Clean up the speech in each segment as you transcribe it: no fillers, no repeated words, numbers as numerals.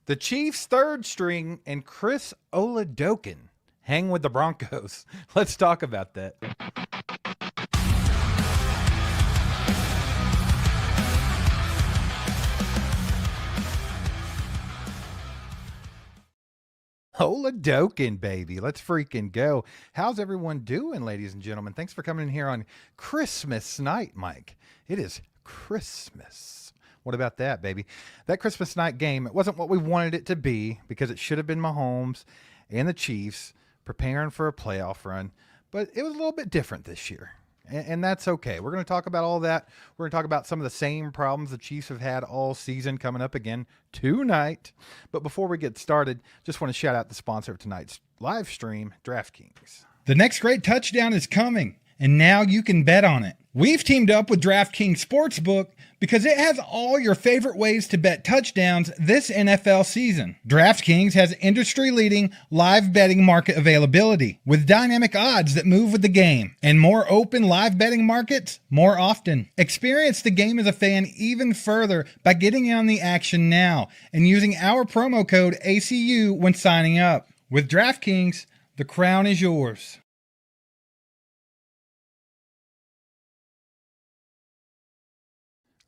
The Chiefs' third string and Chris Oladokin hang with the Broncos. Let's talk about that. Oladokin, baby. Let's freaking go. How's everyone doing, ladies and gentlemen? Thanks for coming in here on Christmas night, Mike. It is Christmas. What about that, baby? That Christmas night game, it wasn't what we wanted it to be because it should have been Mahomes and the Chiefs preparing for a playoff run, but it was a little bit different this year. And that's okay. We're going to talk about all that. We're going to talk about some of the same problems the Chiefs have had all season coming up again tonight. But before we get started, just want to shout out the sponsor of tonight's live stream, DraftKings. The next great touchdown is coming, and now you can bet on it. We've teamed up with DraftKings Sportsbook because it has all your favorite ways to bet touchdowns this NFL season. DraftKings has industry-leading live betting market availability with dynamic odds that move with the game and more open live betting markets more often. Experience the game as a fan even further by getting in on the action now and using our promo code ACU when signing up. With DraftKings, the crown is yours.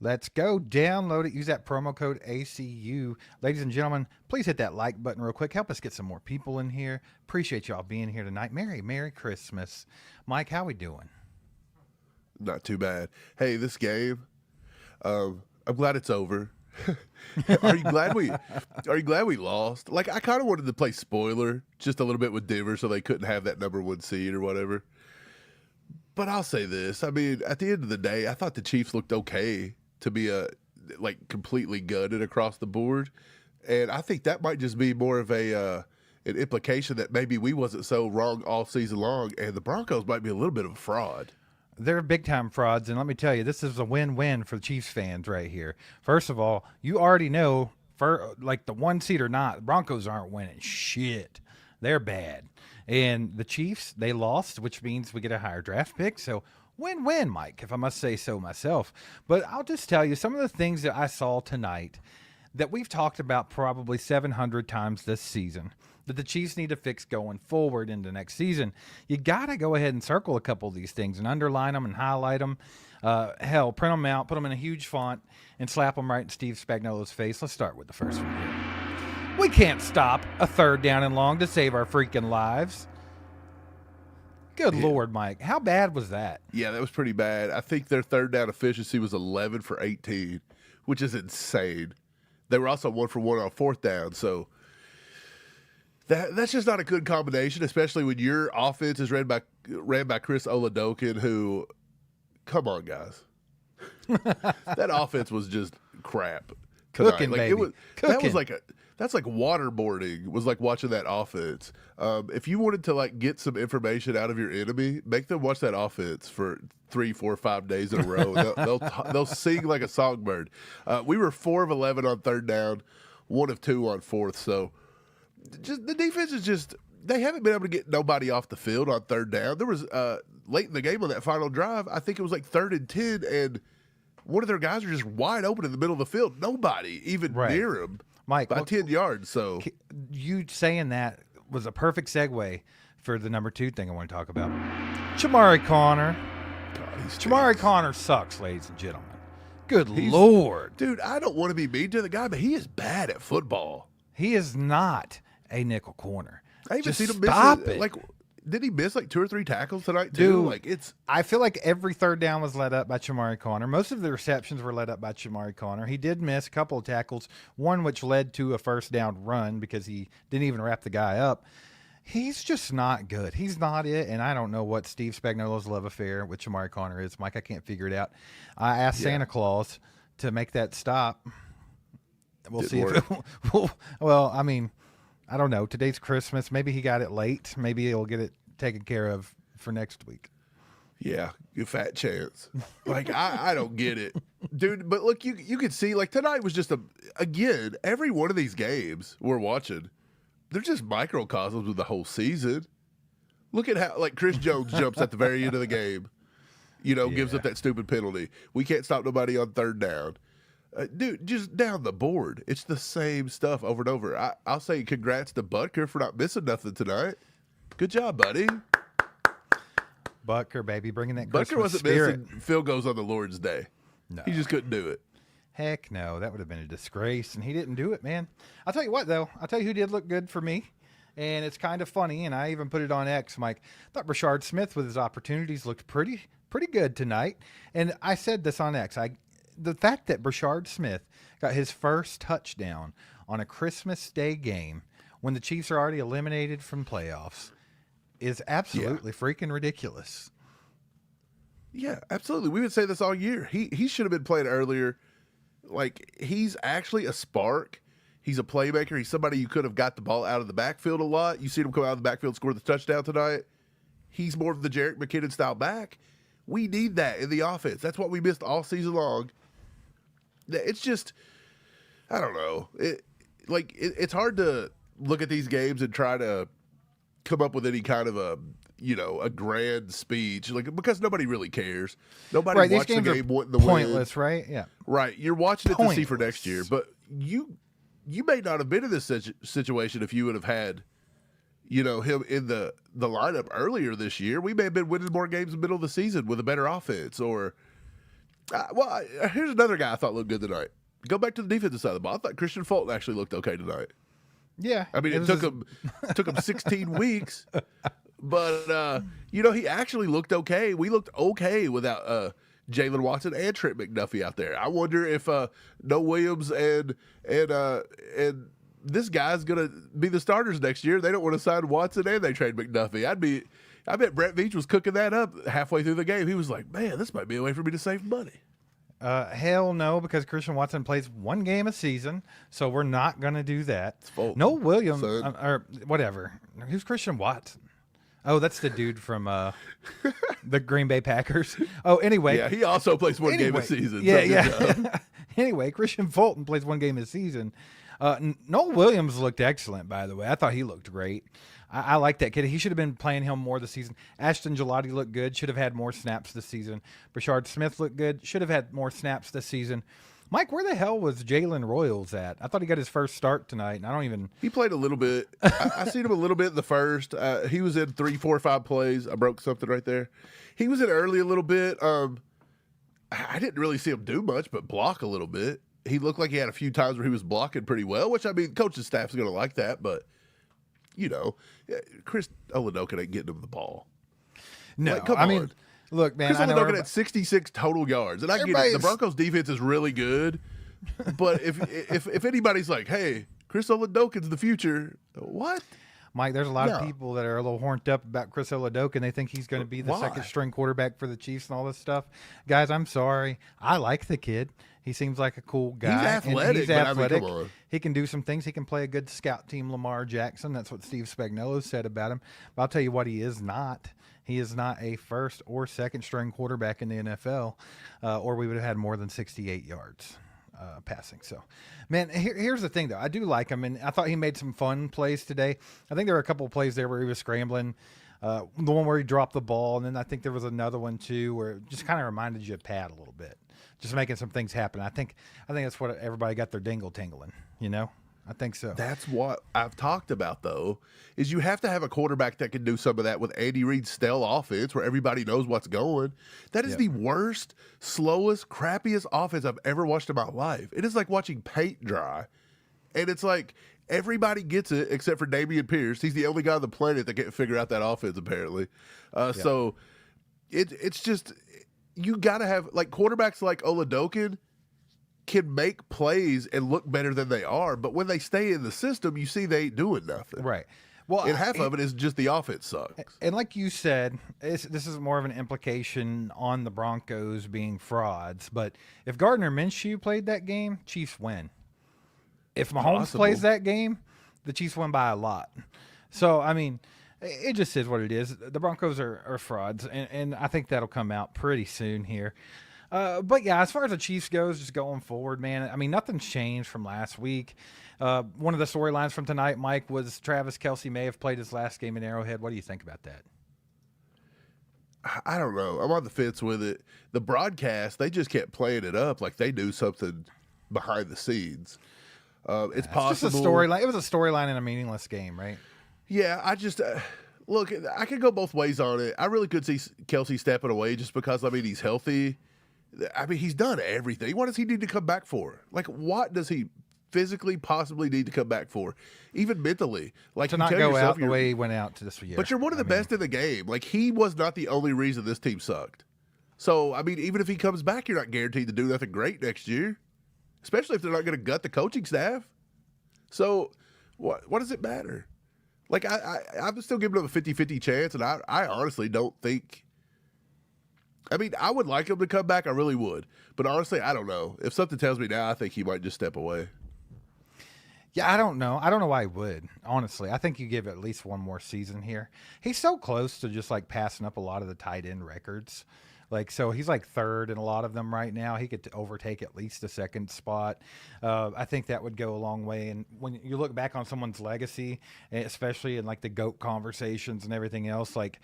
Let's go. Download it. Use that promo code ACU. Ladies and gentlemen, please hit that like button real quick. Help us get some more people in here. Appreciate y'all being here tonight. Merry Christmas. Mike, how we doing? Not too bad. Hey, this game, I'm glad it's over. Are you glad we lost? Like, I kind of wanted to play spoiler just a little bit with Denver so they couldn't have that number 1 seed or whatever. But I'll say this. I mean, at the end of the day, I thought the Chiefs looked okay to be completely gutted across the board. And I think that might just be more of an implication that maybe we wasn't so wrong all season long, and the Broncos might be a little bit of a fraud. They're big-time frauds, and let me tell you, this is a win-win for the Chiefs fans right here. First of all, you already know, for like the 1 seed or not, the Broncos aren't winning shit. They're bad. And the Chiefs, they lost, which means we get a higher draft pick. So win-win, Mike, if I must say so myself. But I'll just tell you some of the things that I saw tonight that we've talked about probably 700 times this season that the Chiefs need to fix going forward into next season. You got to go ahead and circle a couple of these things and underline them and highlight them. Hell, print them out, put them in a huge font, and slap them right in Steve Spagnuolo's face. Let's start with the first one here. We can't stop a 3rd down and long to save our freaking lives. Good Lord, Mike. How bad was that? Yeah, that was pretty bad. I think their 3rd down efficiency was 11 for 18, which is insane. They were also 1 for 1 on 4th down, so that's just not a good combination, especially when your offense is ran by Chris Oladokin, who, come on, guys. That offense was just crap tonight. Cooking, like, baby. That's like waterboarding, was like watching that offense. If you wanted to like get some information out of your enemy, make them watch that offense for 3, 4, 5 days in a row. They'll sing like a songbird. We were 4 of 11 on 3rd down, 1 of 2 on 4th. So just the defense is just, they haven't been able to get nobody off the field on 3rd down. There was late in the game on that final drive, I think it was like 3rd and 10, and one of their guys were just wide open in the middle of the field. Nobody even near him. Mike, by 10 yards. So you saying that was a perfect segue for the number 2 thing I want to talk about. Jamari Connor. Jamari Connor sucks, ladies and gentlemen. Good Lord. Dude, I don't want to be mean to the guy, but he is bad at football. He is not a nickel corner. I even seen him stop miss it. Like, did he miss like 2 or 3 tackles tonight too? Dude, I feel like every 3rd down was led up by Jamari Connor. Most of the receptions were led up by Jamari Connor. He did miss a couple of tackles, one which led to a 1st down run because he didn't even wrap the guy up. He's just not good. He's not it, and I don't know what Steve Spagnuolo's love affair with Jamari Connor is. Mike, I can't figure it out. I asked Santa Claus to make that stop. We'll see if well, I mean, I don't know. Today's Christmas. Maybe he got it late. Maybe he'll get it taken care of for next week. Yeah, good fat chance. Like, I don't get it. Dude, but look, you can see, like, tonight was just again, every one of these games we're watching, they're just microcosms of the whole season. Look at how, like, Chris Jones jumps at the very end of the game, gives up that stupid penalty. We can't stop nobody on 3rd down. Dude, just down the board. It's the same stuff over and over. I'll say congrats to Butker for not missing nothing tonight. Good job, buddy. Butker, baby, bringing that Butker Christmas wasn't spirit. missing field goals on the Lord's Day. No. He just couldn't do it. Heck no, that would have been a disgrace, and he didn't do it, man. I'll tell you what, though. I'll tell you who did look good for me, and it's kind of funny, and I even put it on X, Mike. I thought Rashard Smith with his opportunities looked pretty good tonight, and I said this on X. The fact that Rashard Smith got his first touchdown on a Christmas Day game when the Chiefs are already eliminated from playoffs is absolutely freaking ridiculous. Yeah, absolutely. We would say this all year. He should have been playing earlier. Like, he's actually a spark. He's a playmaker. He's somebody you could have got the ball out of the backfield a lot. You seen him come out of the backfield, score the touchdown tonight. He's more of the Jerick McKinnon style back. We need that in the offense. That's what we missed all season long. It's just, I don't know. It's hard to look at these games and try to come up with any kind of a grand speech, because nobody really cares. Nobody watched the game wanting to win. Pointless, right? Yeah. Right. You're watching it to see for next year, but you may not have been in this situation if you would have had, him in the lineup earlier this year. We may have been winning more games in the middle of the season with a better offense. Or, here's another guy I thought looked good tonight. Go back to the defensive side of the ball. I thought Christian Fulton actually looked okay tonight. Yeah. I mean, it took him 16 weeks, but he actually looked okay. We looked okay without Jalen Watson and Trent McDuffie out there. I wonder if Noah Williams and this guy's gonna be the starters next year. They don't want to sign Watson and they trade McDuffie. I bet Brett Veach was cooking that up halfway through the game. He was like, "Man, this might be a way for me to save money." Hell no, because Christian Watson plays one game a season, so we're not going to do that. No Williams, or whatever. Who's Christian Watson? Oh, that's the dude from the Green Bay Packers. Oh, anyway. Yeah, he also plays one game a season. Yeah. Anyway, Christian Fulton plays one game a season. Noel Williams looked excellent, by the way. I thought he looked great. I like that kid. He should have been playing him more this season. Ashton Gelati looked good. Should have had more snaps this season. Rashard Smith looked good. Should have had more snaps this season. Mike, where the hell was Jalen Royals at? I thought he got his first start tonight, and I don't even... He played a little bit. I seen him a little bit in the first. He was in 3, 4, 5 plays. I broke something right there. He was in early a little bit. I didn't really see him do much, but block a little bit. He looked like he had a few times where he was blocking pretty well, which, I mean, coaching staff's going to like that, but... Chris Oladokun ain't getting him the ball. No, come on. Look, man. Chris Oladokun had 66 total yards, and I get it. The Broncos defense is really good, but if anybody's like, "Hey, Chris Oladokun's the future," what? Mike, there's a lot of people that are a little horned up about Chris Oladokun. They think he's going to be the second string quarterback for the Chiefs and all this stuff. Guys, I'm sorry. I like the kid. He seems like a cool guy. He's athletic. He's athletic. I mean, come on. He can do some things. He can play a good scout team, Lamar Jackson. That's what Steve Spagnuolo said about him. But I'll tell you what he is not. He is not a first or second string quarterback in the NFL, or we would have had more than 68 yards passing. So, man, here's the thing, though. I do like him, and I thought he made some fun plays today. I think there were a couple of plays there where he was scrambling. The one where he dropped the ball, and then I think there was another one, too, where it just kind of reminded you of Pat a little bit. Just making some things happen. I think that's what everybody got their dingle tingling, I think so. That's what I've talked about, though, is you have to have a quarterback that can do some of that with Andy Reid's stale offense where everybody knows what's going. That is the worst, slowest, crappiest offense I've ever watched in my life. It is like watching paint dry. And it's like everybody gets it except for Dameon Pierce. He's the only guy on the planet that can't figure out that offense, apparently. So it's just you got to have, like, quarterbacks like Oladokun can make plays and look better than they are, but when they stay in the system, you see they ain't doing nothing. Right. Well, and half of it is just the offense sucks. And like you said, this is more of an implication on the Broncos being frauds. But if Gardner Minshew played that game, Chiefs win. If Mahomes plays that game, the Chiefs win by a lot. So, I mean, it just is what it is. The Broncos are frauds, and I think that'll come out pretty soon here. But yeah, as far as the Chiefs goes, just going forward, man, I mean, nothing's changed from last week. One of the storylines from tonight, Mike, was Travis Kelce may have played his last game in Arrowhead. What do you think about that? I don't know. I'm on the fence with it. The broadcast, they just kept playing it up like they knew something behind the scenes. It's It's possible. just a storyline. It was a storyline in a meaningless game, right? Yeah, I just look. I could go both ways on it. I really could see Kelce stepping away just because he's healthy. I mean, he's done everything. What does he need to come back for? Like, what does he physically possibly need to come back for? Even mentally, like To you not tell go yourself out the you're- way he went out to this year. But you're one of the best in the game. Like, he was not the only reason this team sucked. So, I mean, even if he comes back, you're not guaranteed to do nothing great next year, especially if they're not going to gut the coaching staff. So, what does it matter? Like, I'm still giving him a 50-50 chance, and I honestly don't think. I mean, I would like him to come back. I really would. But honestly, I don't know. If something tells me now, I think he might just step away. Yeah, I don't know. I don't know why he would. Honestly, I think you give at least one more season here. He's so close to just like passing up a lot of the tight end records. Like, so he's like third in a lot of them right now. He could overtake at least a second spot. I think that would go a long way. And when you look back on someone's legacy, especially in like the GOAT conversations and everything else, like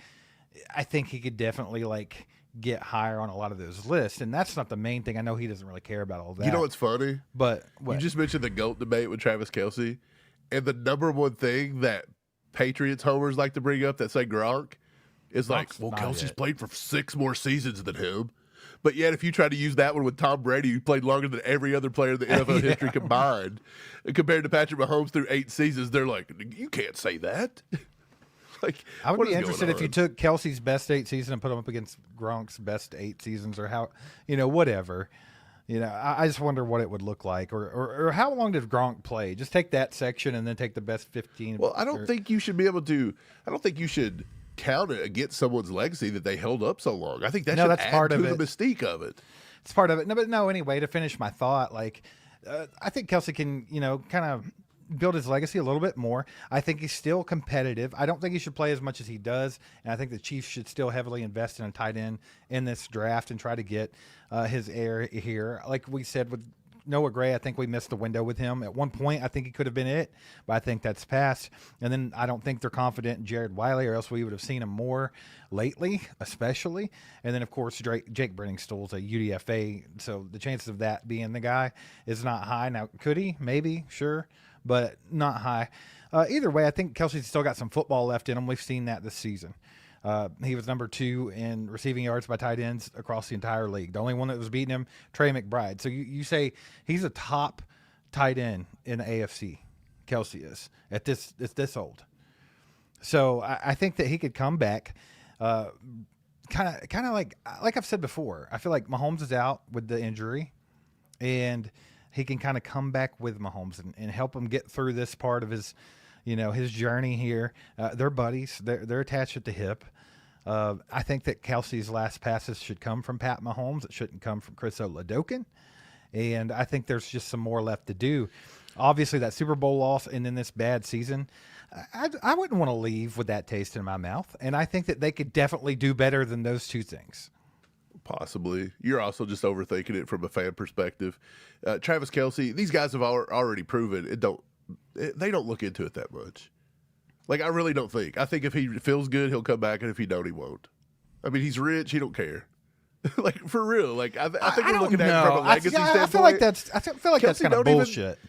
I think he could definitely like get higher on a lot of those lists. And that's not the main thing. I know he doesn't really care about all that. You know what's funny? But You just mentioned the GOAT debate with Travis Kelce, and the number one thing that Patriots homers like to bring up that say Gronk is like, Gronk's well, not Kelsey's it. played for 6 more seasons than him. But yet, if you try to use that one with Tom Brady, who played longer than every other player in the NFL history combined, and compared to Patrick Mahomes through 8 seasons, they're like, you can't say that. Like, I would what be is interested going if you on? took Kelsey's best 8 season and put him up against Gronk's best 8 seasons, or how, whatever. I just wonder what it would look like, or how long did Gronk play? Just take that section and then take the best 15. Well, I don't think you should be able to. I don't think you should count it against someone's legacy that they held up so long. I think that No, should that's add part to of the it. mystique of it. It's part of it. No, anyway, to finish my thought, like, I think Kelsey can, kind of build his legacy a little bit more. I think he's still competitive. I don't think he should play as much as he does, and I think the Chiefs should still heavily invest in a tight end in this draft and try to get his heir here. Like we said with Noah Gray, I think we missed the window with him. At one point, I think he could have been it, but I think that's passed. And then I don't think they're confident in Jared Wiley, or else we would have seen him more lately, especially. And then, of course, Jake Brenningstool's a UDFA, so the chances of that being the guy is not high. Now, could he? Maybe, sure, but not high. Either way, I think Kelsey's still got some football left in him. We've seen that this season. He was number 2 in receiving yards by tight ends across the entire league. The only one that was beating him, Trey McBride. So you say he's a top tight end in the AFC. Kelce is at this old. So I think that he could come back. Kind of like I've said before. I feel like Mahomes is out with the injury, and he can kind of come back with Mahomes and help him get through this part of his, his journey here. They're buddies. They're attached at the hip. I think that Kelsey's last passes should come from Pat Mahomes. It shouldn't come from Chris Oladokun. And I think there's just some more left to do. Obviously, that Super Bowl loss and then this bad season, I wouldn't want to leave with that taste in my mouth. And I think that they could definitely do better than those two things. Possibly. You're also just overthinking it from a fan perspective. Travis Kelce, these guys have already proven they don't look into it that much. Like, I really don't think. I think if he feels good, he'll come back, and if he don't, he won't. I mean, he's rich. He don't care. Like, for real. Like, I think we're looking at it from a legacy standpoint. I feel like that's kind of bullshit.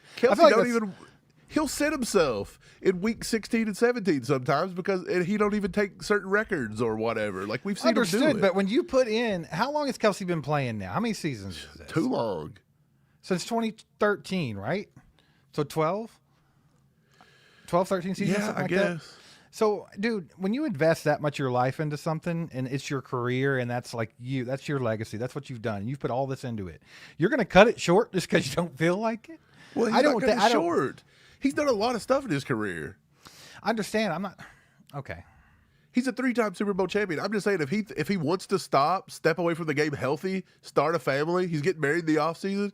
He'll set himself in week 16 and 17 sometimes because he don't even take certain records or whatever. Like, we've seen him do it. But when you put in, how long has Kelce been playing now? How many seasons is this? Too long. Since 2013, right? So 12, 13 seasons, Yeah, something I like guess. that. So, dude, when you invest that much of your life into something and it's your career and that's like that's your legacy, that's what you've done. You've put all this into it. You're going to cut it short just because you don't feel like it? Well, he's not cutting short. He's done a lot of stuff in his career. I understand. I'm not. Okay. He's a 3-time Super Bowl champion. I'm just saying, if he wants to step away from the game healthy, start a family, he's getting married in the offseason,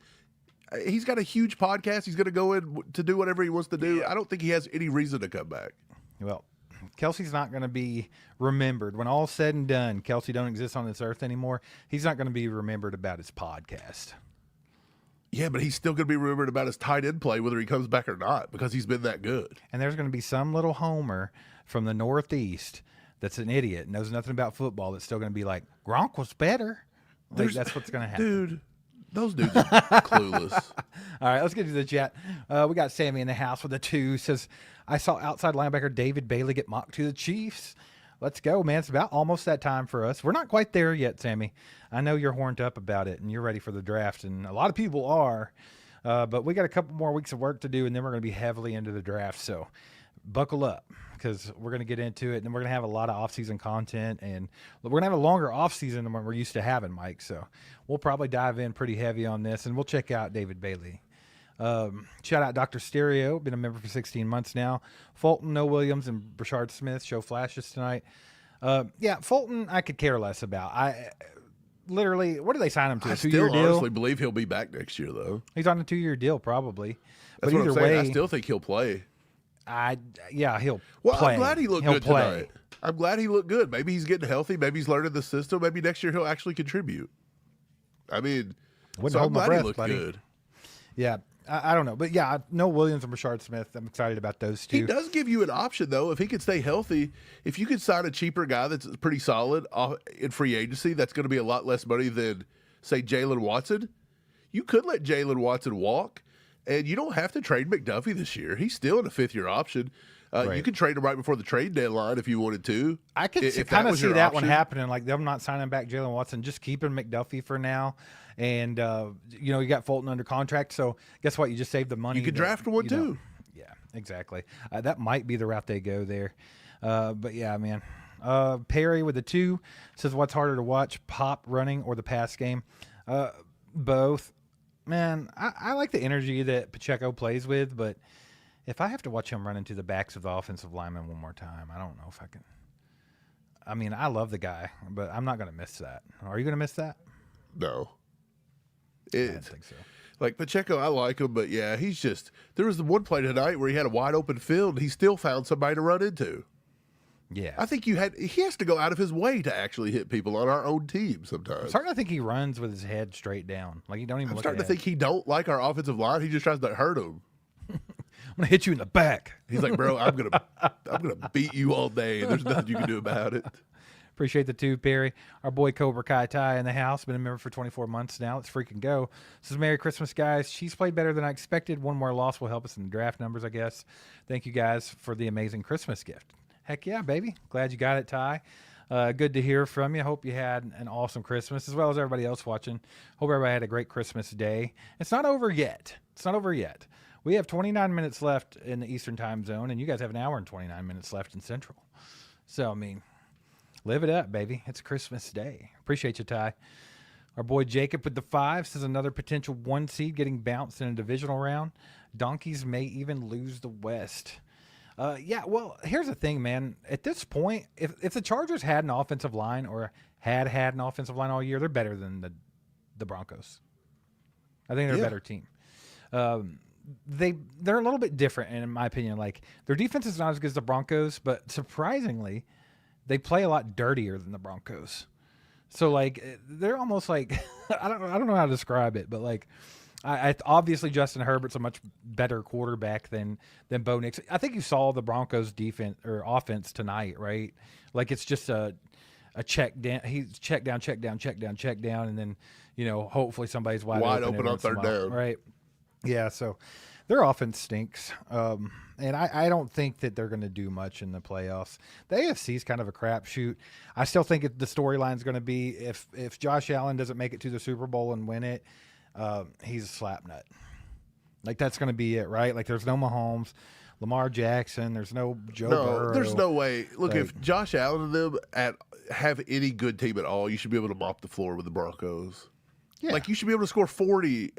he's got a huge podcast. He's going to go in to do whatever he wants to do. I don't think he has any reason to come back. Well, Kelce's not going to be remembered. When all's said and done, Kelce don't exist on this earth anymore. He's not going to be remembered about his podcast. Yeah, but he's still going to be remembered about his tight end play, whether he comes back or not, because he's been that good. And there's going to be some little homer from the Northeast that's an idiot, knows nothing about football, that's still going to be like, Gronk was better. Like, that's what's going to happen. Dude, Those dudes are clueless. All right, let's get to the chat. We got Sammy in the house with a 2. Says, I saw outside linebacker David Bailey get mocked to the Chiefs. Let's go, man. It's about almost that time for us. We're not quite there yet, Sammy. I know you're horned up about it, and you're ready for the draft, and a lot of people are. But we got a couple more weeks of work to do, and then we're going to be heavily into the draft. So buckle up, because we're going to get into it, and then we're going to have a lot of off-season content, and we're going to have a longer off-season than what we're used to having, Mike. So we'll probably dive in pretty heavy on this, and we'll check out David Bailey. Shout out Dr. Stereo, been a member for 16 months now. Fulton, No Williams, and Brashard Smith show flashes tonight. Yeah, Fulton, I could care less about. I literally, what do they sign him to? A 2-year deal? I honestly believe he'll be back next year, though. He's on a 2-year deal, probably. That's but what either I'm saying. way, I still think he'll play. He'll Well, play. I'm glad he looked He'll good play. tonight. I'm glad he looked good. Maybe he's getting healthy. Maybe he's learning the system. Maybe next year he'll actually contribute. I mean, Wouldn't so hold I'm my glad breath, he looked buddy. good. Yeah, I don't know. But yeah, No Williams and Brashard Smith, I'm excited about those two. He does give you an option, though. If he can stay healthy, if you could sign a cheaper guy that's pretty solid in free agency, that's going to be a lot less money than, say, Jalen Watson. You could let Jalen Watson walk, and you don't have to trade McDuffie this year. He's still in a 5th-year option. Right. You could trade him right before the trade deadline if you wanted to. I could if kind of was see your that one option. happening, like them not signing back Jalen Watson, just keeping McDuffie for now. And, you got Fulton under contract. So guess what? You just saved the money. You could draft one, too. Yeah, exactly. That might be the route they go there. But, yeah, man. Perry with the 2 says, what's harder to watch, pop running or the pass game? Both. Man, I like the energy that Pacheco plays with, but if I have to watch him run into the backs of the offensive lineman one more time, I don't know if I can. I mean, I love the guy, but I'm not going to miss that. Are you going to miss that? No. I don't think so. Like Pacheco, I like him, but yeah, he's just. There was the one play tonight where he had a wide open field, and he still found somebody to run into. Yeah. I think he has to go out of his way to actually hit people on our own team sometimes. I'm starting to think he runs with his head straight down. Like, he don't even I'm look starting to ahead. think he don't like our offensive line. He just tries to hurt him. I'm going to hit you in the back. He's like, bro, I'm gonna beat you all day. There's nothing you can do about it. Appreciate the 2, Perry. Our boy Cobra Kai Ty in the house. Been a member for 24 months now. Let's freaking go. Says, Merry Christmas, guys. She's played better than I expected. One more loss will help us in the draft numbers, I guess. Thank you guys for the amazing Christmas gift. Heck yeah, baby. Glad you got it, Ty. Good to hear from you. Hope you had an awesome Christmas, as well as everybody else watching. Hope everybody had a great Christmas day. It's not over yet. It's not over yet. We have 29 minutes left in the Eastern time zone, and you guys have an hour and 29 minutes left in Central. So, I mean, live it up, baby. It's Christmas Day. Appreciate you, Ty. Our boy Jacob with the 5 says another potential 1 seed getting bounced in a divisional round. Donkeys may even lose the West. Yeah, well, here's the thing, man. At this point, if the Chargers had an offensive line or had an offensive line all year, they're better than the Broncos. I think they're a better team. They're a little bit different, in my opinion. Like, their defense is not as good as the Broncos, but surprisingly, they play a lot dirtier than the Broncos. So, like, they're almost like I don't know how to describe it, but like, I obviously Justin Herbert's a much better quarterback than Bo Nix. I think you saw the Broncos defense or offense tonight, right? Like, it's just a check down. He's check down, and then hopefully somebody's wide open on third down, right? Yeah, so their offense stinks, and I don't think that they're going to do much in the playoffs. The AFC is kind of a crapshoot. I still think the storyline is going to be if Josh Allen doesn't make it to the Super Bowl and win it, he's a slap nut. Like, that's going to be it, right? Like, there's no Mahomes, Lamar Jackson, there's no Joe Burrow. There's no way. Look, Like, if Josh Allen and them have any good team at all, you should be able to mop the floor with the Broncos. yeah. Like, you should be able to score 40.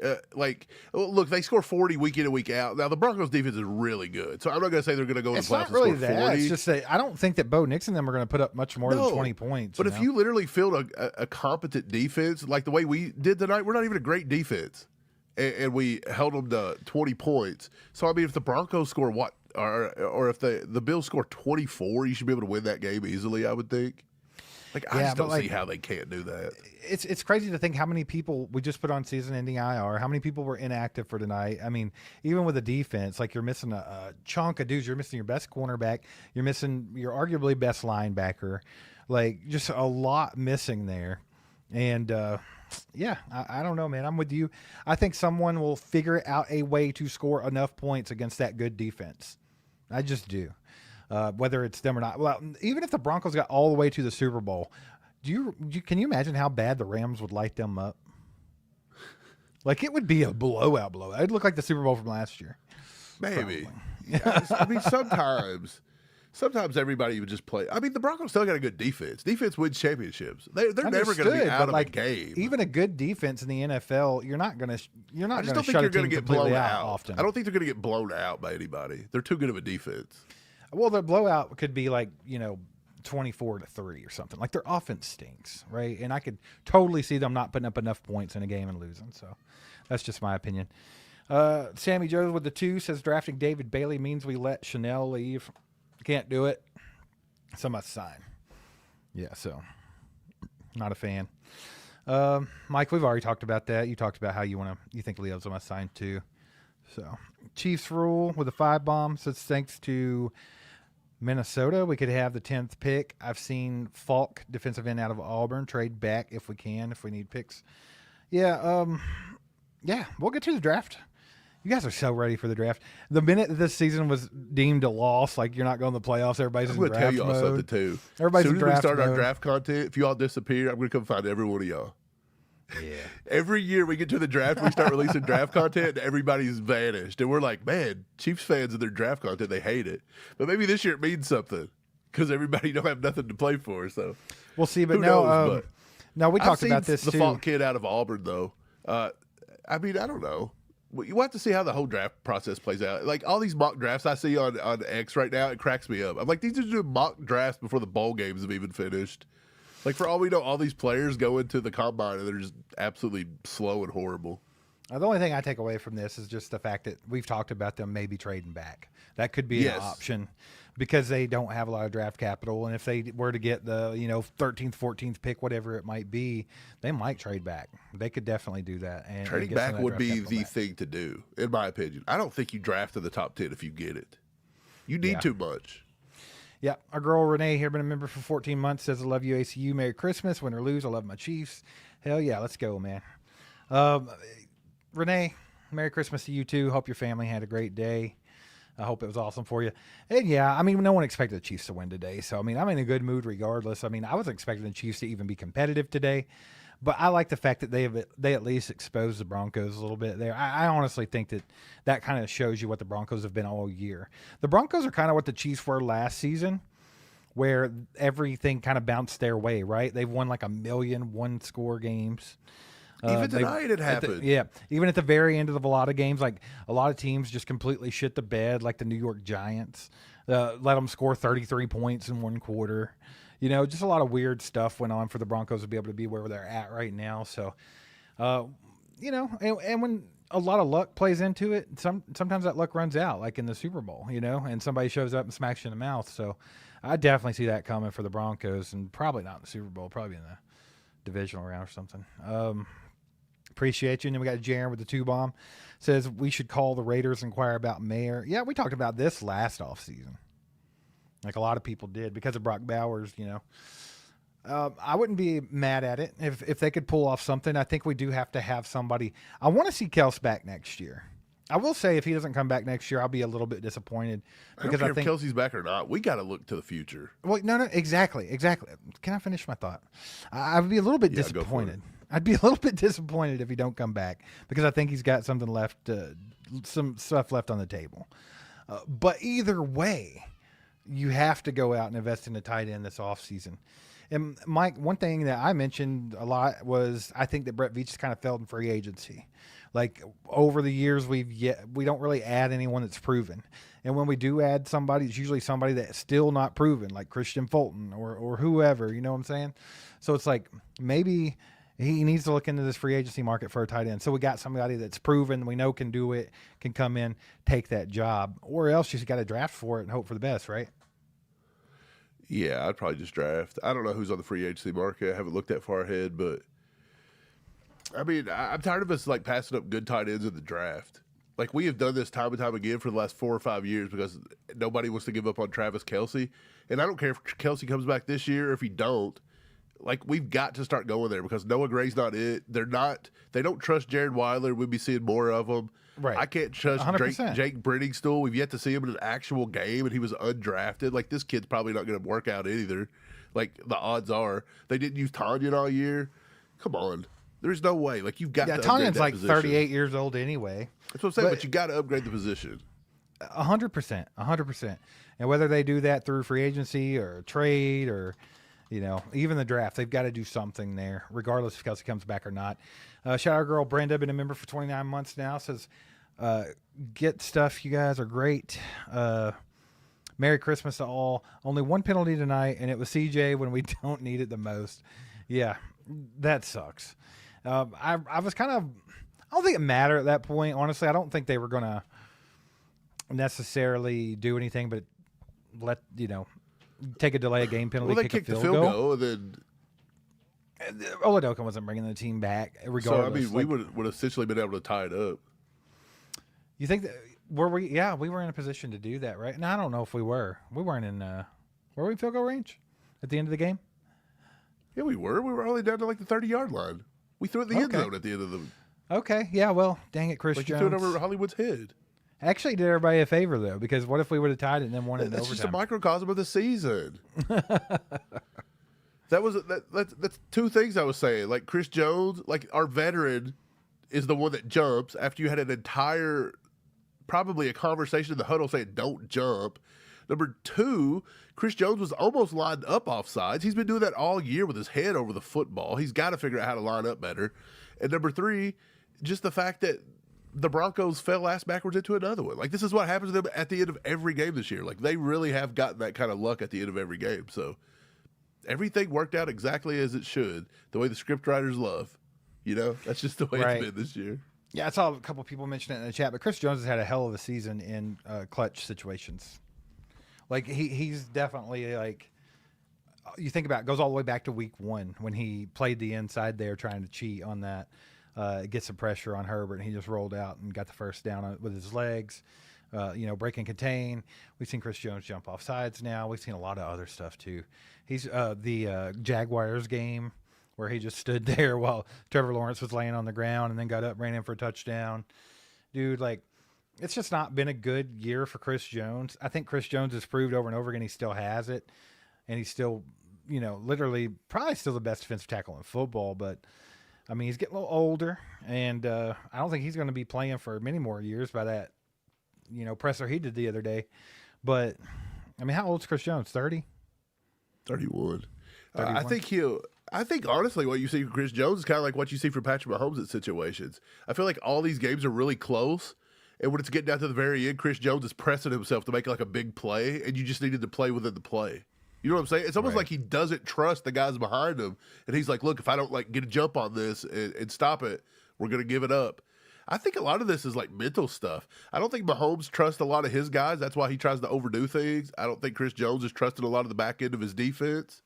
Look, they score 40 week in and week out. Now, the Broncos defense is really good. So I'm not going to say they're going to go in It's the playoffs not and really score that. 40. It's just that I don't think that Bo Nix and them are going to put up much more than 20 points. But if you literally field a competent defense, like the way we did tonight, we're not even a great defense. And we held them to 20 points. So, I mean, if the Broncos score or if the Bills score 24, you should be able to win that game easily, I would think. Like, I just don't see how they can't do that. It's crazy to think how many people we just put on season-ending IR, how many people were inactive for tonight. I mean, even with the defense, like, you're missing a chunk of dudes. You're missing your best cornerback. You're missing your arguably best linebacker. Like, just a lot missing there. And yeah, I don't know, man. I'm with you. I think someone will figure out a way to score enough points against that good defense. I just do. Whether it's them or not. Well, even if the Broncos got all the way to the Super Bowl, can you imagine how bad the Rams would light them up? Like, it would be a blowout. It'd look like the Super Bowl from last year. Maybe. Yeah, I mean, sometimes everybody would just play. I mean, the Broncos still got a good defense. Defense wins championships. They're never going to be out of a game. Even a good defense in the NFL, you're not going to shut a team get completely blown out often. I don't think they're going to get blown out by anybody. They're too good of a defense. Well, the blowout could be like 24-3 or something. Like, their offense stinks, right? And I could totally see them not putting up enough points in a game and losing. So that's just my opinion. Sammy Jones with the 2 says drafting David Bailey means we let Chanel leave. Can't do it. So must sign. Yeah, so not a fan. Mike, we've already talked about that. You talked about how you think Leo's a must sign too. So Chiefs rule with a 5 bomb says thanks to Minnesota, we could have the 10th pick. I've seen Falk, defensive end out of Auburn, trade back if we can, if we need picks. Yeah, we'll get to the draft. You guys are so ready for the draft. The minute this season was deemed a loss, like you're not going to the playoffs, everybody's in draft mode. I'm going to tell y'all something too. Everybody's in draft mode. As soon as we start our draft content, if y'all disappear, I'm going to come find every one of y'all. Yeah. Every year we get to the draft, we start releasing draft content, and everybody's vanished. And we're like, man, Chiefs fans and their draft content, they hate it. But maybe this year it means something because everybody don't have nothing to play for. So we'll see. But no, we talked about this the too. The Falk kid out of Auburn, though. I mean, I don't know. You have to see how the whole draft process plays out. Like all these mock drafts I see on X right now, it cracks me up. I'm like, these are doing mock drafts before the bowl games have even finished. Like, for all we know, all these players go into the combine and they're just absolutely slow and horrible. The only thing I take away from this is just the fact that we've talked about them maybe trading back. That could be an option because they don't have a lot of draft capital. And if they were to get the 13th, 14th pick, whatever it might be, they might trade back. They could definitely do that. And trading back would be the thing to do, in my opinion. I don't think you draft in the top 10 if you get it. You need too much. Yeah, our girl Renee here, been a member for 14 months, says, I love you, ACU. Merry Christmas. Win or lose, I love my Chiefs. Hell yeah, let's go, man. Renee, Merry Christmas to you too. Hope your family had a great day. I hope it was awesome for you. And yeah, I mean, no one expected the Chiefs to win today. So, I mean, I'm in a good mood regardless. I mean, I was expecting the Chiefs to even be competitive today. But I like the fact that they at least exposed the Broncos a little bit there. I honestly think that kind of shows you what the Broncos have been all year. The Broncos are kind of what the Chiefs were last season, where everything kind of bounced their way, right? They've won like 1 million one-score games. Even tonight it happened. Even at the very end of a lot of games, like a lot of teams just completely shit the bed, like the New York Giants. Let them score 33 points in one quarter. Just a lot of weird stuff went on for the Broncos to be able to be where they're at right now. So, and when a lot of luck plays into it, sometimes that luck runs out, like in the Super Bowl, and somebody shows up and smacks you in the mouth. So I definitely see that coming for the Broncos, and probably not in the Super Bowl, probably in the divisional round or something. Appreciate you. And then we got Jaron with the 2 bomb. Says we should call the Raiders and inquire about Mayer. Yeah, we talked about this last offseason. Like a lot of people did because of Brock Bowers, I wouldn't be mad at it if they could pull off something. I think we do have to have somebody. I want to see Kelce back next year. I will say if he doesn't come back next year, I'll be a little bit disappointed because I think if Kelce's back or not, we got to look to the future. Well, no, exactly. Can I finish my thought? I would be a little bit disappointed. I'd be a little bit disappointed if he don't come back because I think he's got something left, some stuff left on the table. But either way, you have to go out and invest in a tight end this offseason. And Mike, one thing that I mentioned a lot was I think that Brett Veach kind of failed in free agency. Like over the years, we don't really add anyone that's proven. And when we do add somebody, it's usually somebody that's still not proven, like Christian Fulton or whoever, you know what I'm saying? So it's like maybe he needs to look into this free agency market for a tight end. So we got somebody that's proven, we know can do it, can come in, take that job, or else you just got to draft for it and hope for the best, right? Yeah, I'd probably just draft. I don't know who's on the free agency market. I haven't looked that far ahead, but I mean, I'm tired of us like passing up good tight ends in the draft. Like we have done this time and time again for the last 4 or 5 years because nobody wants to give up on Travis Kelce. And I don't care if Kelce comes back this year or if he don't. Like, we've got to start going there because Noah Gray's not it. They don't trust Jared Weiler. We'll be seeing more of them. Right. I can't trust 100%. Jake Brenningstool. We've yet to see him in an actual game, and he was undrafted. Like, this kid's probably not going to work out either. Like, the odds are. They didn't use Tanyan all year. Come on. There's no way. Like, you've got to upgrade Tanyan's that like position. 38 years old anyway. That's what I'm saying, but you got to upgrade the position. 100%, 100%. And whether they do that through free agency or trade or, even the draft, they've got to do something there, regardless if Kelce comes back or not. Shout out girl Brenda, been a member for 29 months now, says, get stuff. You guys are great. Merry Christmas to all. Only one penalty tonight, and it was CJ when we don't need it the most. Yeah, that sucks. I was kind of, I don't think it mattered at that point. Honestly, I don't think they were going to necessarily do anything but take a delay of game penalty, Well, they kick kicked a the field field goal. goal, and then Oladoka wasn't bringing the team back regardless. so, I mean, we would essentially been able to tie it up. You think that were we? Yeah, we were in a position to do that, right? And I don't know if we were. We weren't in. Were we in field goal range at the end of the game? Yeah, we were. We were only down to like the 30-yard line. We threw it in the end zone at the end of the. Okay, yeah. Well, dang it, Chris Like, you Jones. threw it over Hollywood's head. Actually, did everybody a favor though, because what if we would have tied it and then won it in That's overtime? just a microcosm of the season. That's two things I was saying. Like, Chris Jones, like, our veteran, is the one that jumps after you had an entire, probably a conversation in the huddle saying don't jump. Number two, Chris Jones was almost lined up offsides. He's been doing that all year with his head over the football. He's got to figure out how to line up better. And number three, just the fact that the Broncos fell ass backwards into another one. Like, this is what happens to them at the end of every game this year. Like, they really have gotten that kind of luck at the end of every game. So everything worked out exactly as it should, the way the script writers love. That's just the way Right. it's been this year. Yeah, I saw a couple people mention it in the chat, but Chris Jones has had a hell of a season in clutch situations. Like, he's definitely, like, you think about it, goes all the way back to week 1 when he played the inside there trying to cheat on that, get some pressure on Herbert, and he just rolled out and got the first down with his legs, break and contain. We've seen Chris Jones jump off sides now. We've seen a lot of other stuff too. He's the Jaguars game where he just stood there while Trevor Lawrence was laying on the ground and then got up, ran in for a touchdown. Dude, like, it's just not been a good year for Chris Jones. I think Chris Jones has proved over and over again he still has it. And he's still, literally probably still the best defensive tackle in football. But, I mean, he's getting a little older. And I don't think he's going to be playing for many more years by that, presser he did the other day. But, I mean, how old is Chris Jones? 30? 31. 31. I think honestly what you see from Chris Jones is kind of like what you see from Patrick Mahomes in situations. I feel like all these games are really close. And when it's getting down to the very end, Chris Jones is pressing himself to make like a big play, and you just needed to play within the play. You know what I'm saying? It's almost like he doesn't trust the guys behind him, and he's like, "Look, if I don't like get a jump on this and stop it, we're gonna give it up." I think a lot of this is like mental stuff. I don't think Mahomes trusts a lot of his guys. That's why he tries to overdo things. I don't think Chris Jones is trusting a lot of the back end of his defense.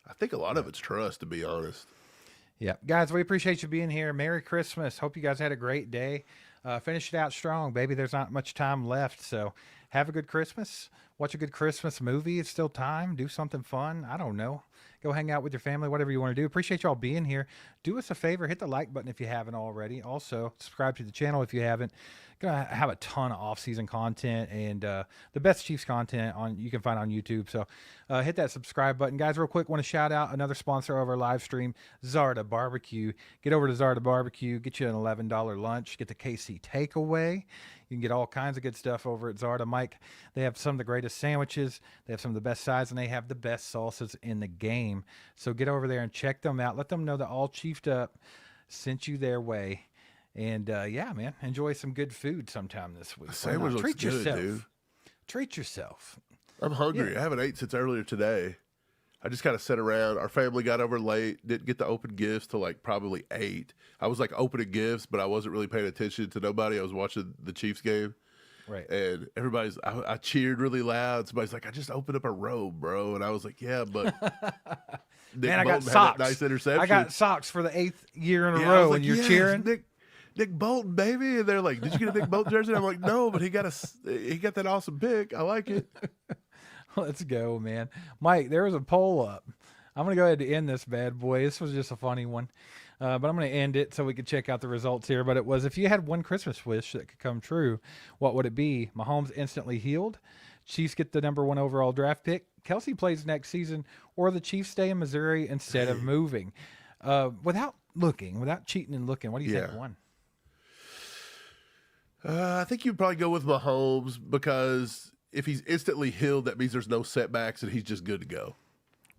I think a lot of it's trust, to be honest. Yeah. Guys, we appreciate you being here. Merry Christmas. Hope you guys had a great day. Finish it out strong, baby. There's not much time left, so have a good Christmas. Watch a good Christmas movie. It's still time. Do something fun. I don't know. Go hang out with your family, whatever you want to do. Appreciate y'all being here. Do us a favor. Hit the like button if you haven't already. Also, subscribe to the channel if you haven't. Gonna have a ton of off-season content and the best Chiefs content you can find on YouTube. So hit that subscribe button. Guys, real quick, want to shout out another sponsor of our live stream, Zarda Barbecue. Get over to Zarda Barbecue. Get you an $11 lunch. Get the KC takeaway. You can get all kinds of good stuff over at Zarda. Mike, they have some of the greatest sandwiches. They have some of the best sides, and they have the best salsas in the game. So get over there and check them out. Let them know that All Chiefed Up sent you their way. And, yeah, man, enjoy some good food sometime this week. Sandwich looks Treat good, yourself. dude. Treat yourself. I'm hungry. Yeah. I haven't ate since earlier today. I just kind of sat around. Our family got over late. Didn't get to open gifts till like probably 8. I was like opening gifts, but I wasn't really paying attention to nobody. I was watching the Chiefs game. Right. And I cheered really loud. Somebody's like, I just opened up a robe, bro. And I was like, yeah, but Man, I got Bolton had socks. that nice interception. I got socks for the 8th year in a Yeah, I row, was like, and you're yes, cheering. Nick Bolton, baby. And they're like, did you get a Nick Bolton jersey? And I'm like, no, but he got that awesome pick. I like it. Let's go, man. Mike, there was a poll up I'm going to go ahead and end this bad boy. This was just a funny one. But I'm going to end it so we can check out the results here. But it was, if you had one Christmas wish that could come true, what would it be? Mahomes instantly healed. Chiefs get the #1 overall draft pick. Kelce plays next season, or the Chiefs stay in Missouri instead of moving. Without looking, without cheating and looking, what do you think won? I think you'd probably go with Mahomes because if he's instantly healed, that means there's no setbacks and he's just good to go.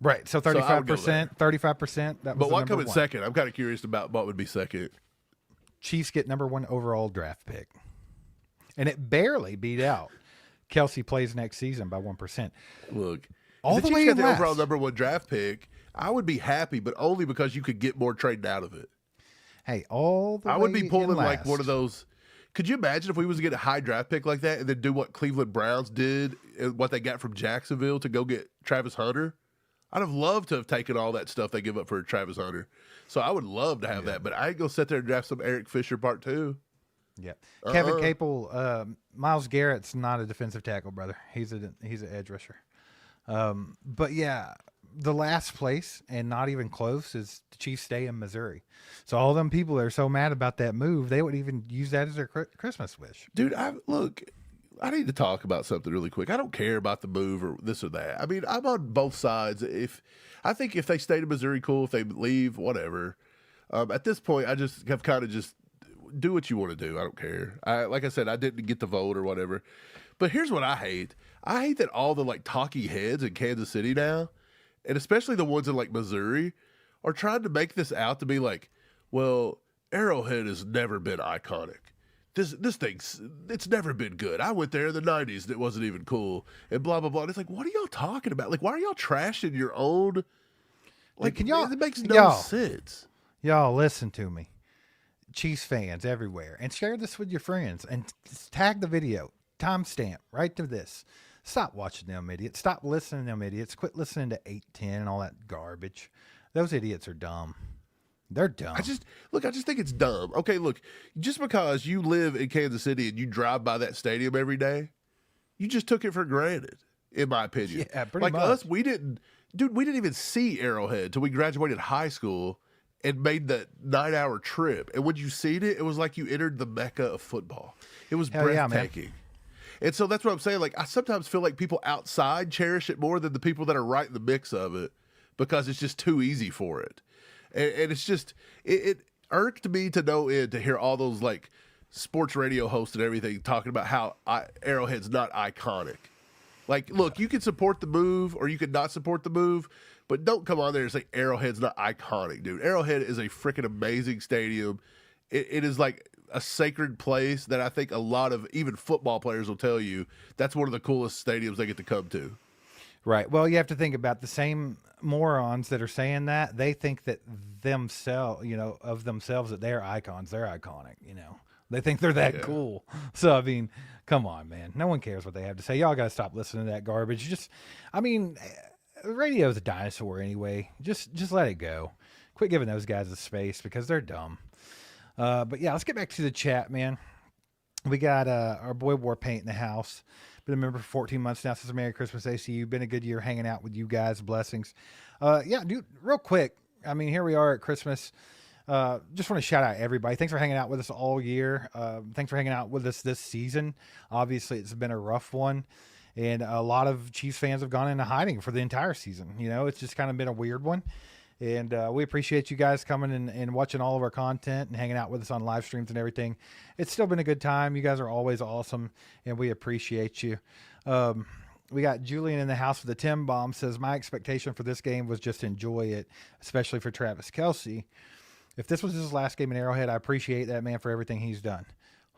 Right. So 35%, 35%. That was but what coming second? I'm kind of curious about what would be second. Chiefs get #1 overall draft pick. And it barely beat out Kelce plays next season by 1%. Look, all if the the way Chiefs got the last. overall #1 draft pick, I would be happy, but only because you could get more trading out of it. Hey, all the way I would be pulling like last. one of those. Could you imagine if we was to get a high draft pick like that and then do what Cleveland Browns did and what they got from Jacksonville to go get Travis Hunter? I'd have loved to have taken all that stuff they give up for Travis Hunter. So I would love to have that, but I ain't going to sit there and draft some Eric Fisher Part 2. Yeah. Kevin Capel, Myles Garrett's not a defensive tackle, brother. He's an edge rusher. But yeah, the last place and not even close is the Chiefs stay in Missouri. So all them people that are so mad about that move, they would even use that as their Christmas wish. Dude, I need to talk about something really quick. I don't care about the move or this or that. I mean, I'm on both sides. I think if they stay in Missouri, cool. If they leave, whatever. At this point, I just have kind of just do what you want to do. I don't care. Like I said, I didn't get the vote or whatever. But here's what I hate. I hate that all the like talky heads in Kansas City now, and especially the ones in like Missouri, are trying to make this out to be like, well, Arrowhead has never been iconic. This thing's, it's never been good. I went there in the 90s and it wasn't even cool, and blah, blah, blah. And it's like, what are y'all talking about? Like, why are y'all trashing your own? Like, Can y'all, it makes no sense. Y'all listen to me. Chiefs fans everywhere, and share this with your friends and tag the video, timestamp right to this. Stop watching them idiots. Stop listening to them idiots. Quit listening to 810 and all that garbage. Those idiots are dumb. They're dumb. I just think it's dumb. Okay, look, just because you live in Kansas City and you drive by that stadium every day, you just took it for granted, in my opinion. Yeah, pretty like much. us, we didn't even see Arrowhead till we graduated high school and made that 9-hour trip. And when you seen it, it was like you entered the mecca of football. It was breathtaking. And so that's what I'm saying. Like, I sometimes feel like people outside cherish it more than the people that are right in the mix of it because it's just too easy for it. And it's just, it irked me to no end to hear all those like sports radio hosts and everything talking about how Arrowhead's not iconic. Like, look, you can support the move or you can not support the move, but don't come on there and say Arrowhead's not iconic, dude. Arrowhead is a freaking amazing stadium. It is like a sacred place that I think a lot of even football players will tell you that's one of the coolest stadiums they get to come to. Right. Well, you have to think about the same morons that are saying that. They think that themselves, of themselves, that they're icons. They're iconic, They think they're that cool. So, I mean, come on, man. No one cares what they have to say. Y'all got to stop listening to that garbage. Radio's a dinosaur anyway. Just let it go. Quit giving those guys a space because they're dumb. But yeah, let's get back to the chat, man. We got our boy Warpaint in the house. Been a member for 14 months now. Since Merry Christmas, ACU. Been a good year hanging out with you guys. Blessings. Yeah, dude, real quick. I mean, here we are at Christmas. Just want to shout out everybody. Thanks for hanging out with us all year. Thanks for hanging out with us this season. Obviously, it's been a rough one. And a lot of Chiefs fans have gone into hiding for the entire season. It's just kind of been a weird one. And we appreciate you guys coming and watching all of our content and hanging out with us on live streams and everything. It's still been a good time. You guys are always awesome, and we appreciate you. We got Julian in the house with the Tim Bomb. Says, my expectation for this game was just enjoy it, especially for Travis Kelce. If this was his last game in Arrowhead, I appreciate that man for everything he's done.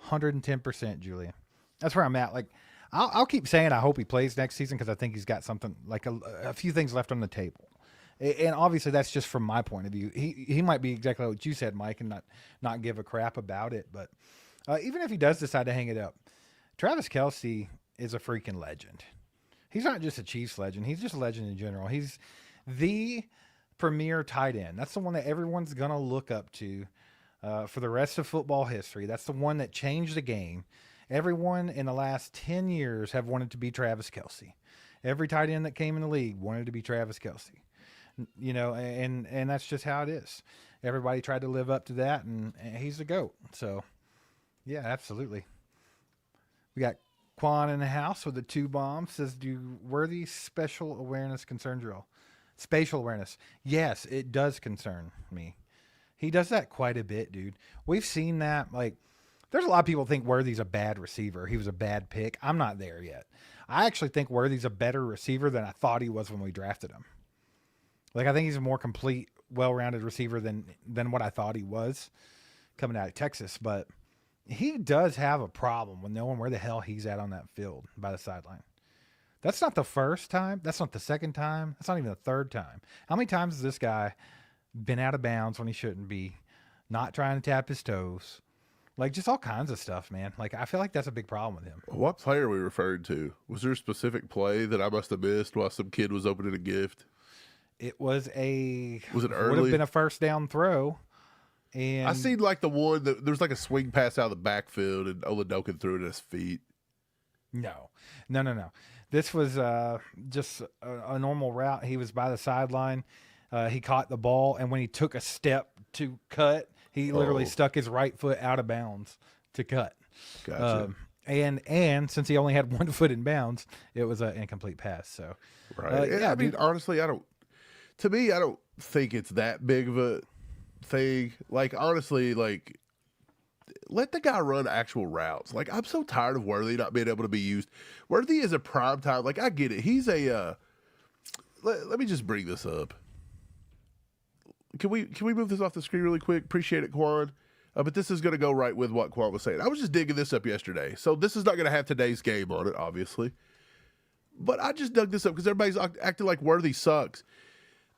110%, Julian. That's where I'm at. Like, I'll keep saying I hope he plays next season because I think he's got something, like a few things left on the table. And obviously that's just from my point of view. He might be exactly what you said, Mike, and not give a crap about it. But even if he does decide to hang it up, Travis Kelce is a freaking legend. He's not just a Chiefs legend. He's just a legend in general. He's the premier tight end. That's the one that everyone's going to look up to for the rest of football history. That's the one that changed the game. Everyone in the last 10 years have wanted to be Travis Kelce. Every tight end that came in the league wanted to be Travis Kelce. you know, and that's just how it is. Everybody tried to live up to that, and he's the GOAT. So, yeah, absolutely. We got Quan in the house with the 2 bombs. Says, do worthy special awareness concerns you all? Spatial awareness. Yes, it does concern me. He does that quite a bit, dude. We've seen that. Like, there's a lot of people think Worthy's a bad receiver. He was a bad pick. I'm not there yet. I actually think Worthy's a better receiver than I thought he was when we drafted him. Like, I think he's a more complete, well-rounded receiver than what I thought he was coming out of Texas. But he does have a problem with knowing where the hell he's at on that field by the sideline. That's not the first time. That's not the second time. That's not even the third time. How many times has this guy been out of bounds when he shouldn't be, not trying to tap his toes? Like, just all kinds of stuff, man. Like, I feel like that's a big problem with him. What play are we referring to? Was there a specific play that I must have missed while some kid was opening a gift? It was it would early? have been a first down throw. And I seen like the one that there was like a swing pass out of the backfield and Oladokin threw it at his feet. No. This was just a normal route. He was by the sideline. He caught the ball, and when he took a step to cut, he literally stuck his right foot out of bounds to cut. Gotcha. And since he only had 1 foot in bounds, it was an incomplete pass. So, right. yeah, I mean, honestly, I don't think it's that big of a thing. Like, honestly, like, let the guy run actual routes. Like, I'm so tired of Worthy not being able to be used. Worthy is a prime time. Like, I get it. He's a. Let me just bring this up. Can we move this off the screen really quick? Appreciate it, Quan. But this is going to go right with what Quan was saying. I was just digging this up yesterday. So this is not going to have today's game on it, obviously. But I just dug this up because everybody's acting like Worthy sucks.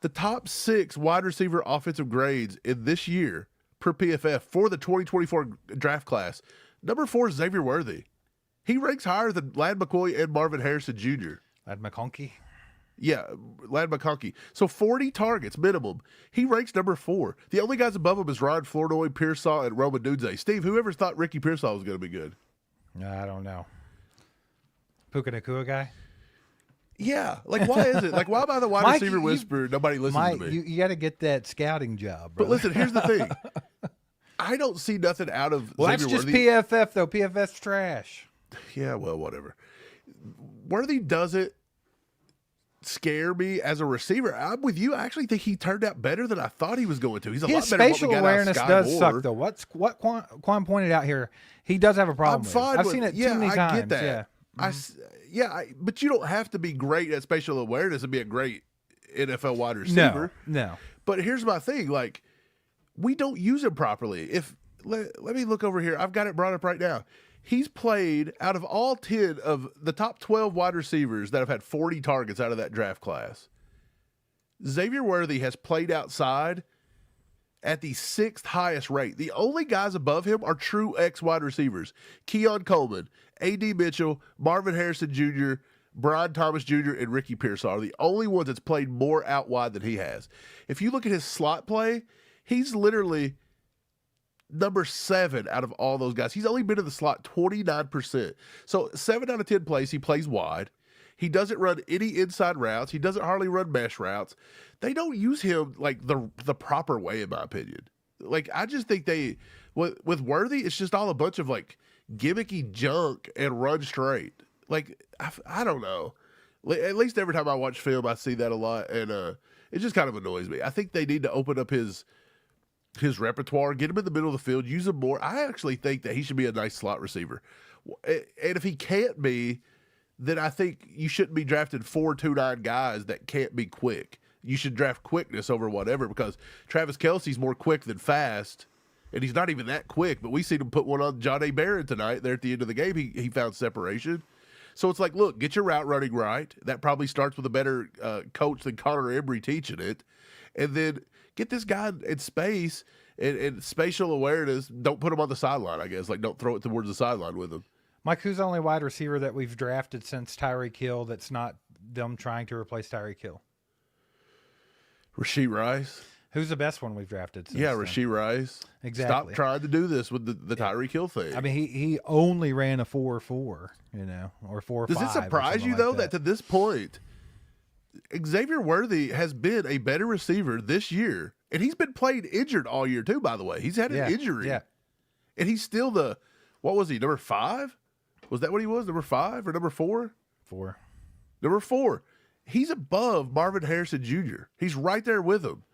The top 6 wide receiver offensive grades in this year per PFF for the 2024 draft class. Number 4 is Xavier Worthy. He ranks higher than Ladd McCoy and Marvin Harrison Jr. Ladd McConkey. Yeah, Ladd McConkey. So 40 targets minimum. He ranks number 4. The only guys above him is Ryan Flournoy, Pearsall, and Roman Dunze. Steve, whoever thought Ricky Pearsall was going to be good? I don't know. Puka Nacua guy? Yeah. Like, why is it? Like, why am I the wide Mike, receiver whisperer? Nobody listens to me. You got to get that scouting job, bro. But listen, here's the thing. I don't see nothing out of Well, Xavier that's just Worthy. PFF, though. PFF's trash. Yeah, well, whatever. Worthy doesn't scare me as a receiver. I'm with you. I actually think he turned out better than I thought he was going to. He's a His lot better spatial than what we got awareness out of does Sky suck, Moore. though. What Quan pointed out here, he does have a problem I'm with. fine I've with seen it yeah, too many I times. get that. Yeah. But you don't have to be great at spatial awareness and be a great NFL wide receiver. No. But here's my thing: like, we don't use him properly. Let me look over here. I've got it brought up right now. He's played out of all 10 of the top 12 wide receivers that have had 40 targets out of that draft class. Xavier Worthy has played outside at the 6th highest rate. The only guys above him are true X wide receivers. Keon Coleman, A.D. Mitchell, Marvin Harrison Jr., Brian Thomas Jr., and Ricky Pearsall are the only ones that's played more out wide than he has. If you look at his slot play, he's literally number 7 out of all those guys. He's only been in the slot 29%. So 7 out of 10 plays, he plays wide. He doesn't run any inside routes. He doesn't hardly run mesh routes. They don't use him like the proper way, in my opinion. Like, I just think with Worthy, it's just all a bunch of like gimmicky junk and run straight. Like, I don't know. At least every time I watch film, I see that a lot, and it just kind of annoys me. I think they need to open up his repertoire, get him in the middle of the field, use him more. I actually think that he should be a nice slot receiver. And if he can't be, then I think you shouldn't be drafting 4.29 guys that can't be quick. You should draft quickness over whatever, because Travis Kelce's more quick than fast, and he's not even that quick, but we seen him put one on John A. Barron tonight there at the end of the game. He found separation. So it's like, look, get your route running right. That probably starts with a better coach than Connor Embry teaching it. And then get this guy in space and spatial awareness. Don't put him on the sideline, I guess. Like, don't throw it towards the sideline with him. Mike, who's the only wide receiver that we've drafted since Tyreek Hill that's not them trying to replace Tyreek Hill? Rasheed Rice. Who's the best one we've drafted since Yeah, then? Rasheed Rice. Exactly. Stop trying to do this with the Tyreek Hill thing. I mean, he only ran a 4.4, or 4.5. Does it surprise you, though, that to this point, Xavier Worthy has been a better receiver this year, and he's been playing injured all year too, by the way. He's had an injury. Yeah. And he's still what was he, number 5? Was that what he was, number 5 or number 4? 4. Number 4. He's above Marvin Harrison Jr. He's right there with him.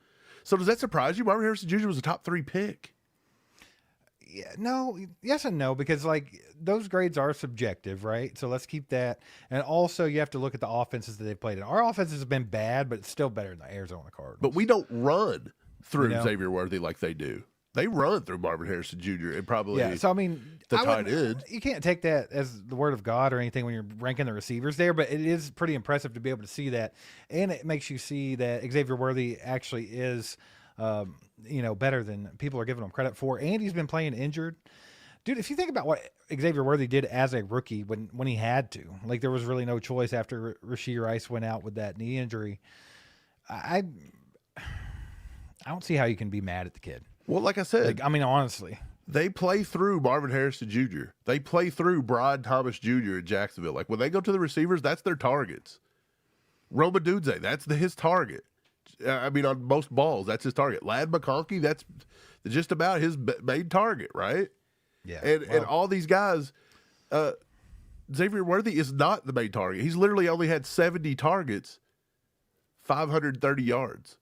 So does that surprise you? Marvin Harrison Jr. was a top 3 pick. Yeah, no, yes and no, because like those grades are subjective, right? So let's keep that. And also you have to look at the offenses that they've played in. Our offenses have been bad, but it's still better than the Arizona Cardinals. But we don't run through Xavier Worthy like they do. They run through Marvin Harrison Jr. and probably so I mean, the tight end. You can't take that as the word of God or anything when you're ranking the receivers there, but it is pretty impressive to be able to see that, and it makes you see that Xavier Worthy actually is, better than people are giving him credit for, and he's been playing injured. Dude, if you think about what Xavier Worthy did as a rookie when he had to, like there was really no choice after Rashee Rice went out with that knee injury, I don't see how you can be mad at the kid. Well, like I said, honestly, they play through Marvin Harrison Jr. They play through Brian Thomas Jr. in Jacksonville. Like when they go to the receivers, that's their targets. Roma Dudze, that's his target. On most balls, that's his target. Ladd McConkey, that's just about his main target, right? Yeah. And all these guys, Xavier Worthy is not the main target. He's literally only had 70 targets, 530 yards.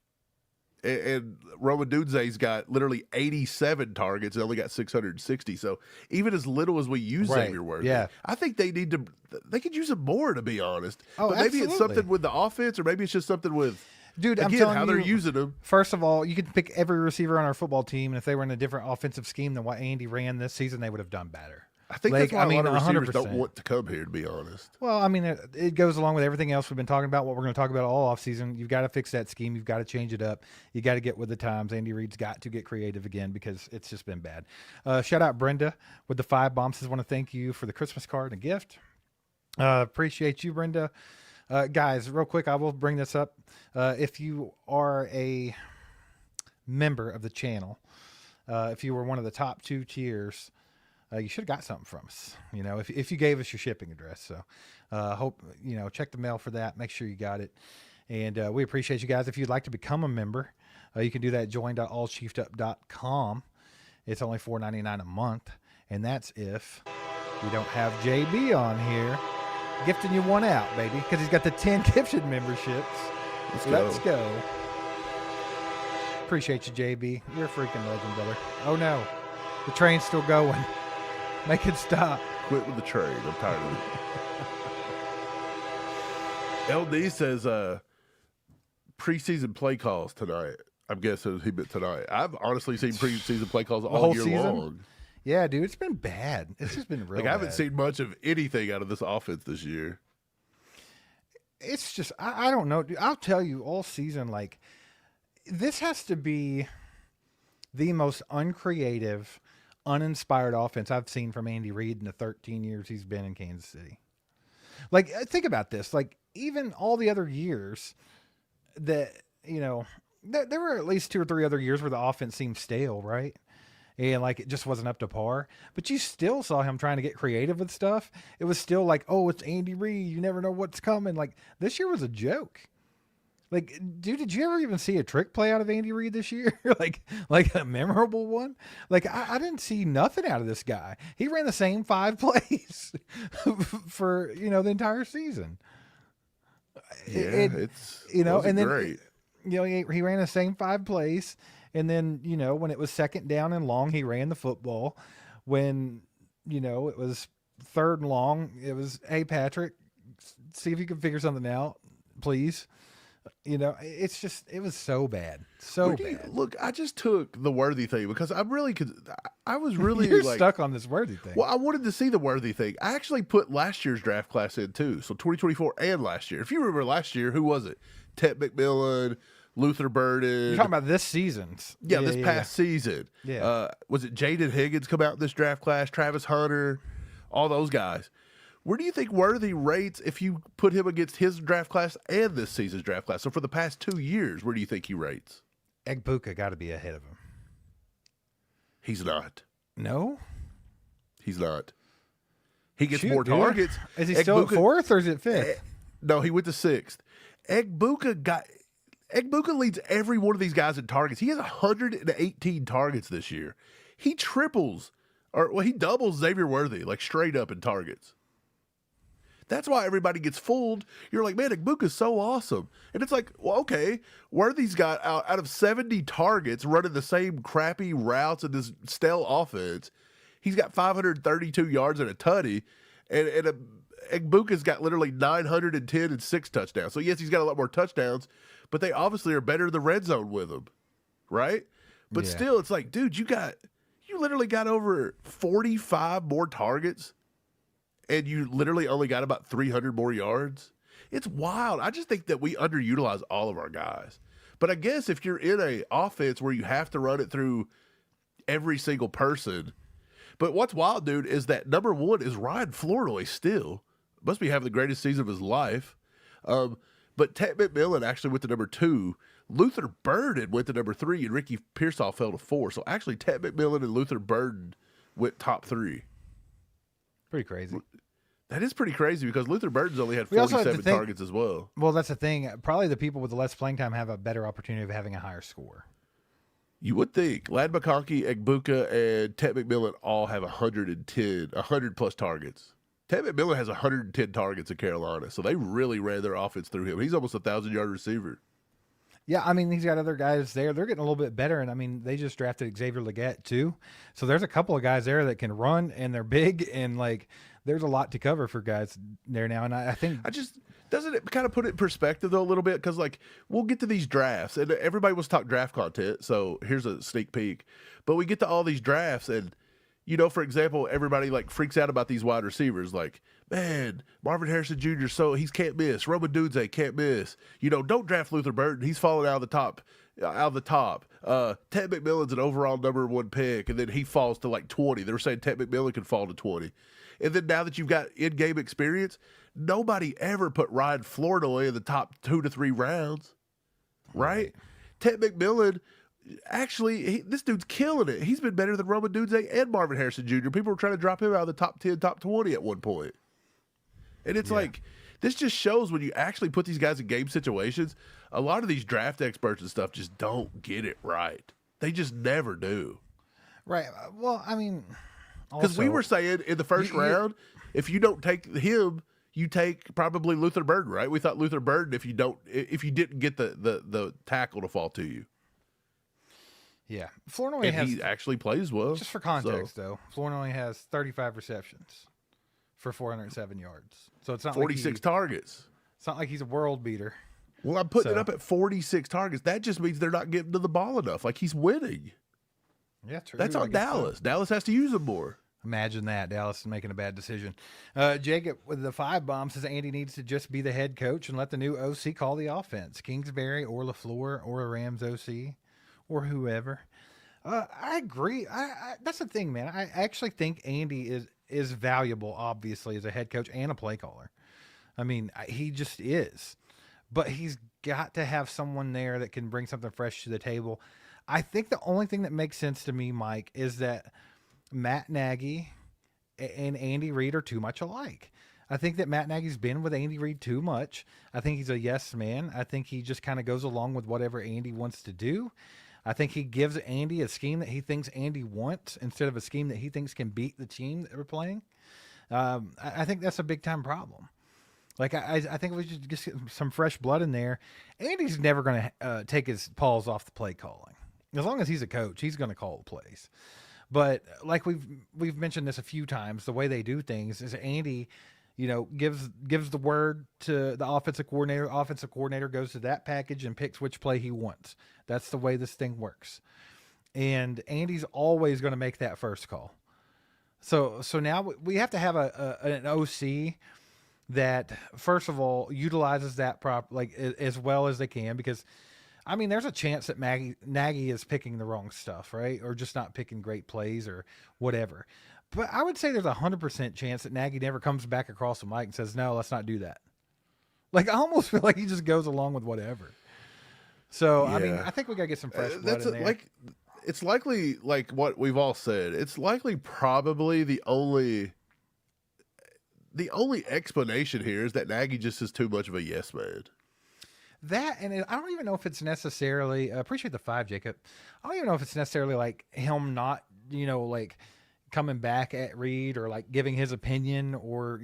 And Roma Dudze's got literally 87 targets and only got 660. So even as little as we use Xavier Worthy, I think they could use him more, to be honest. Oh, but maybe it's something with the offense, or maybe it's just something with, dude, again, I'm telling how you, they're using him. First of all, you could pick every receiver on our football team, and if they were in a different offensive scheme than what Andy ran this season, they would have done better. I think that's why a lot of receivers 100%. don't want to come here, to be honest. Well, it goes along with everything else we've been talking about, what we're going to talk about all offseason. You've got to fix that scheme. You've got to change it up. You got to get with the times. Andy Reid's got to get creative again because it's just been bad. Shout out Brenda with the 5 bombs. Says, want to thank you for the Christmas card and gift. Appreciate you, Brenda. Guys, real quick, I will bring this up. If you are a member of the channel, if you were one of the top 2 tiers, you should have got something from us, if you gave us your shipping address. So hope, check the mail for that. Make sure you got it. And we appreciate you guys. If you'd like to become a member, you can do that at join.allchiefedup.com. It's only $4.99 a month. And that's if we don't have JB on here gifting you one out, baby, because he's got the 10 gifted memberships. Let's go. Appreciate you, JB. You're a freaking legend, brother. Oh, no. The train's still going. Make it stop. Quit with the train. I'm tired of it. LD says preseason play calls tonight. I'm guessing he meant tonight. I've honestly seen preseason play calls all year long. Yeah, dude, it's been bad. It's just been real I haven't bad. seen much of anything out of this offense this year. It's just, I don't know. Dude, I'll tell you, all season, like, this has to be the most uncreative, uninspired offense I've seen from Andy Reid in the 13 years he's been in Kansas City. Like, think about this. Like, even all the other years that, there were at least 2 or 3 other years where the offense seemed stale, right? And like, it just wasn't up to par, but you still saw him trying to get creative with stuff. It was still like, oh, it's Andy Reid. You never know what's coming. Like, this year was a joke. Like, dude, did you ever even see a trick play out of Andy Reid this year? like a memorable one? Like, I didn't see nothing out of this guy. He ran the same 5 plays for, the entire season. It's and then, great. He ran the same 5 plays. And then, when it was 2nd down and long, he ran the football. When, it was 3rd and long, it was, hey, Patrick, see if you can figure something out, please. It's just, it was so bad. So bad. Look, I just took the Worthy thing because I was really You're like, stuck on this Worthy thing. Well, I wanted to see the Worthy thing. I actually put last year's draft class in too. So 2024 and last year. If you remember last year, who was it? Ted McMillan, Luther Burden. You're talking about this season's. This past season. Yeah. Was it Jaden Higgins come out in this draft class? Travis Hunter, all those guys. Where do you think Worthy rates if you put him against his draft class and this season's draft class? So for the past 2 years, where do you think he rates? Egbuka got to be ahead of him. He's not. No? He's not. He gets more targets. Is he still at 4th or is it 5th? No, he went to 6th. Egbuka leads every one of these guys in targets. He has 118 targets this year. He he doubles Xavier Worthy, like straight up in targets. That's why everybody gets fooled. You're like, man, Egbuka's so awesome. And it's like, well, okay, Worthy's got out of 70 targets running the same crappy routes in this stale offense. He's got 532 yards and a tutty, and Egbuka's got literally 910 and 6 touchdowns. So, yes, he's got a lot more touchdowns, but they obviously are better in the red zone with him, right? But still, it's like, dude, you literally got over 45 more targets, and you literally only got about 300 more yards. It's wild. I just think that we underutilize all of our guys. But I guess if you're in a offense where you have to run it through every single person. But what's wild, dude, is that number 1 is Ryan Flournoy still. Must be having the greatest season of his life. But Ted McMillan actually went to number 2. Luther Burden went to number 3, and Ricky Pearsall fell to 4. So actually, Ted McMillan and Luther Burden went top 3. Pretty crazy. That is pretty crazy because Luther Burden's only had 47 targets as well. Well, that's the thing. Probably the people with the less playing time have a better opportunity of having a higher score. You would think. Lad McConkey, Egbuka, and Ted McMillan all have 100 plus targets. Ted McMillan has 110 targets in Carolina, so they really ran their offense through him. He's almost a 1,000-yard receiver. Yeah, I mean, he's got other guys there. They're getting a little bit better, and I mean, they just drafted Xavier Legette too. So there's a couple of guys there that can run, and they're big, and like there's a lot to cover for guys there now. And I think doesn't it kind of put it in perspective though a little bit? Because like we'll get to these drafts, and everybody wants to talk draft content. So here's a sneak peek. But we get to all these drafts, and for example, everybody like freaks out about these wide receivers. Like, man, Marvin Harrison Jr. So he can't miss. Roman Dunze can't miss. Don't draft Luther Burden. He's falling out of the top. Ted McMillan's an overall number 1 pick, and then he falls to like 20. They were saying Ted McMillan could fall to 20. And then now that you've got in-game experience, nobody ever put Ryan Flournoy in the top 2 to 3 rounds, right? Ted McMillan, actually, this dude's killing it. He's been better than Roman Dunze and Marvin Harrison Jr. People were trying to drop him out of the top 10, top 20 at one point. And it's like, this just shows when you actually put these guys in game situations, a lot of these draft experts and stuff just don't get it right. They just never do. Right. Well, I mean, because we were saying in the first round, if you don't take him, you take probably Luther Burden, right? We thought Luther Burden if you didn't get the tackle to fall to you. Yeah, Flournoy he actually plays well. Just for context, though, Flournoy has 35 receptions for 407 yards. So it's not 46 targets. It's not like he's a world beater. Well, I'm putting it up at 46 targets. That just means they're not getting to the ball enough. Like he's winning. Yeah, true. That's on Dallas. So. Dallas has to use him more. Imagine that. Dallas is making a bad decision. Jacob with the 5 bomb says Andy needs to just be the head coach and let the new OC call the offense. Kingsbury or LaFleur or a Rams OC or whoever. I agree. That's the thing, man. I actually think Andy is valuable, obviously, as a head coach and a play caller. I mean, he just is. But he's got to have someone there that can bring something fresh to the table. I think the only thing that makes sense to me, Mike, is that Matt Nagy and Andy Reid are too much alike. I think that Matt Nagy's been with Andy Reid too much. I think he's a yes man. I think he just kind of goes along with whatever Andy wants to do. I think he gives Andy a scheme that he thinks Andy wants instead of a scheme that he thinks can beat the team that we're playing. I think that's a big time problem. Like, I think we should just get some fresh blood in there. Andy's never going to take his paws off the play calling. As long as he's a coach, he's going to call the plays. But like we've mentioned this a few times, the way they do things is Andy, gives the word to the offensive coordinator. Offensive coordinator goes to that package and picks which play he wants. That's the way this thing works. And Andy's always going to make that first call. So now we have to have an OC that, first of all, utilizes that as well as they can, because I mean, there's a chance that Nagy is picking the wrong stuff, right? Or just not picking great plays or whatever. But I would say there's 100% chance that Nagy never comes back across the mic and says, no, let's not do that. Like, I almost feel like he just goes along with whatever. So, yeah. I mean, I think we got to get some fresh blood in there. It's likely, like what we've all said, it's likely probably the only explanation here is that Nagy just is too much of a yes man. That, and I don't even know if it's necessarily, appreciate the 5, Jacob. I don't even know if it's necessarily like him not, like coming back at Reed or like giving his opinion or,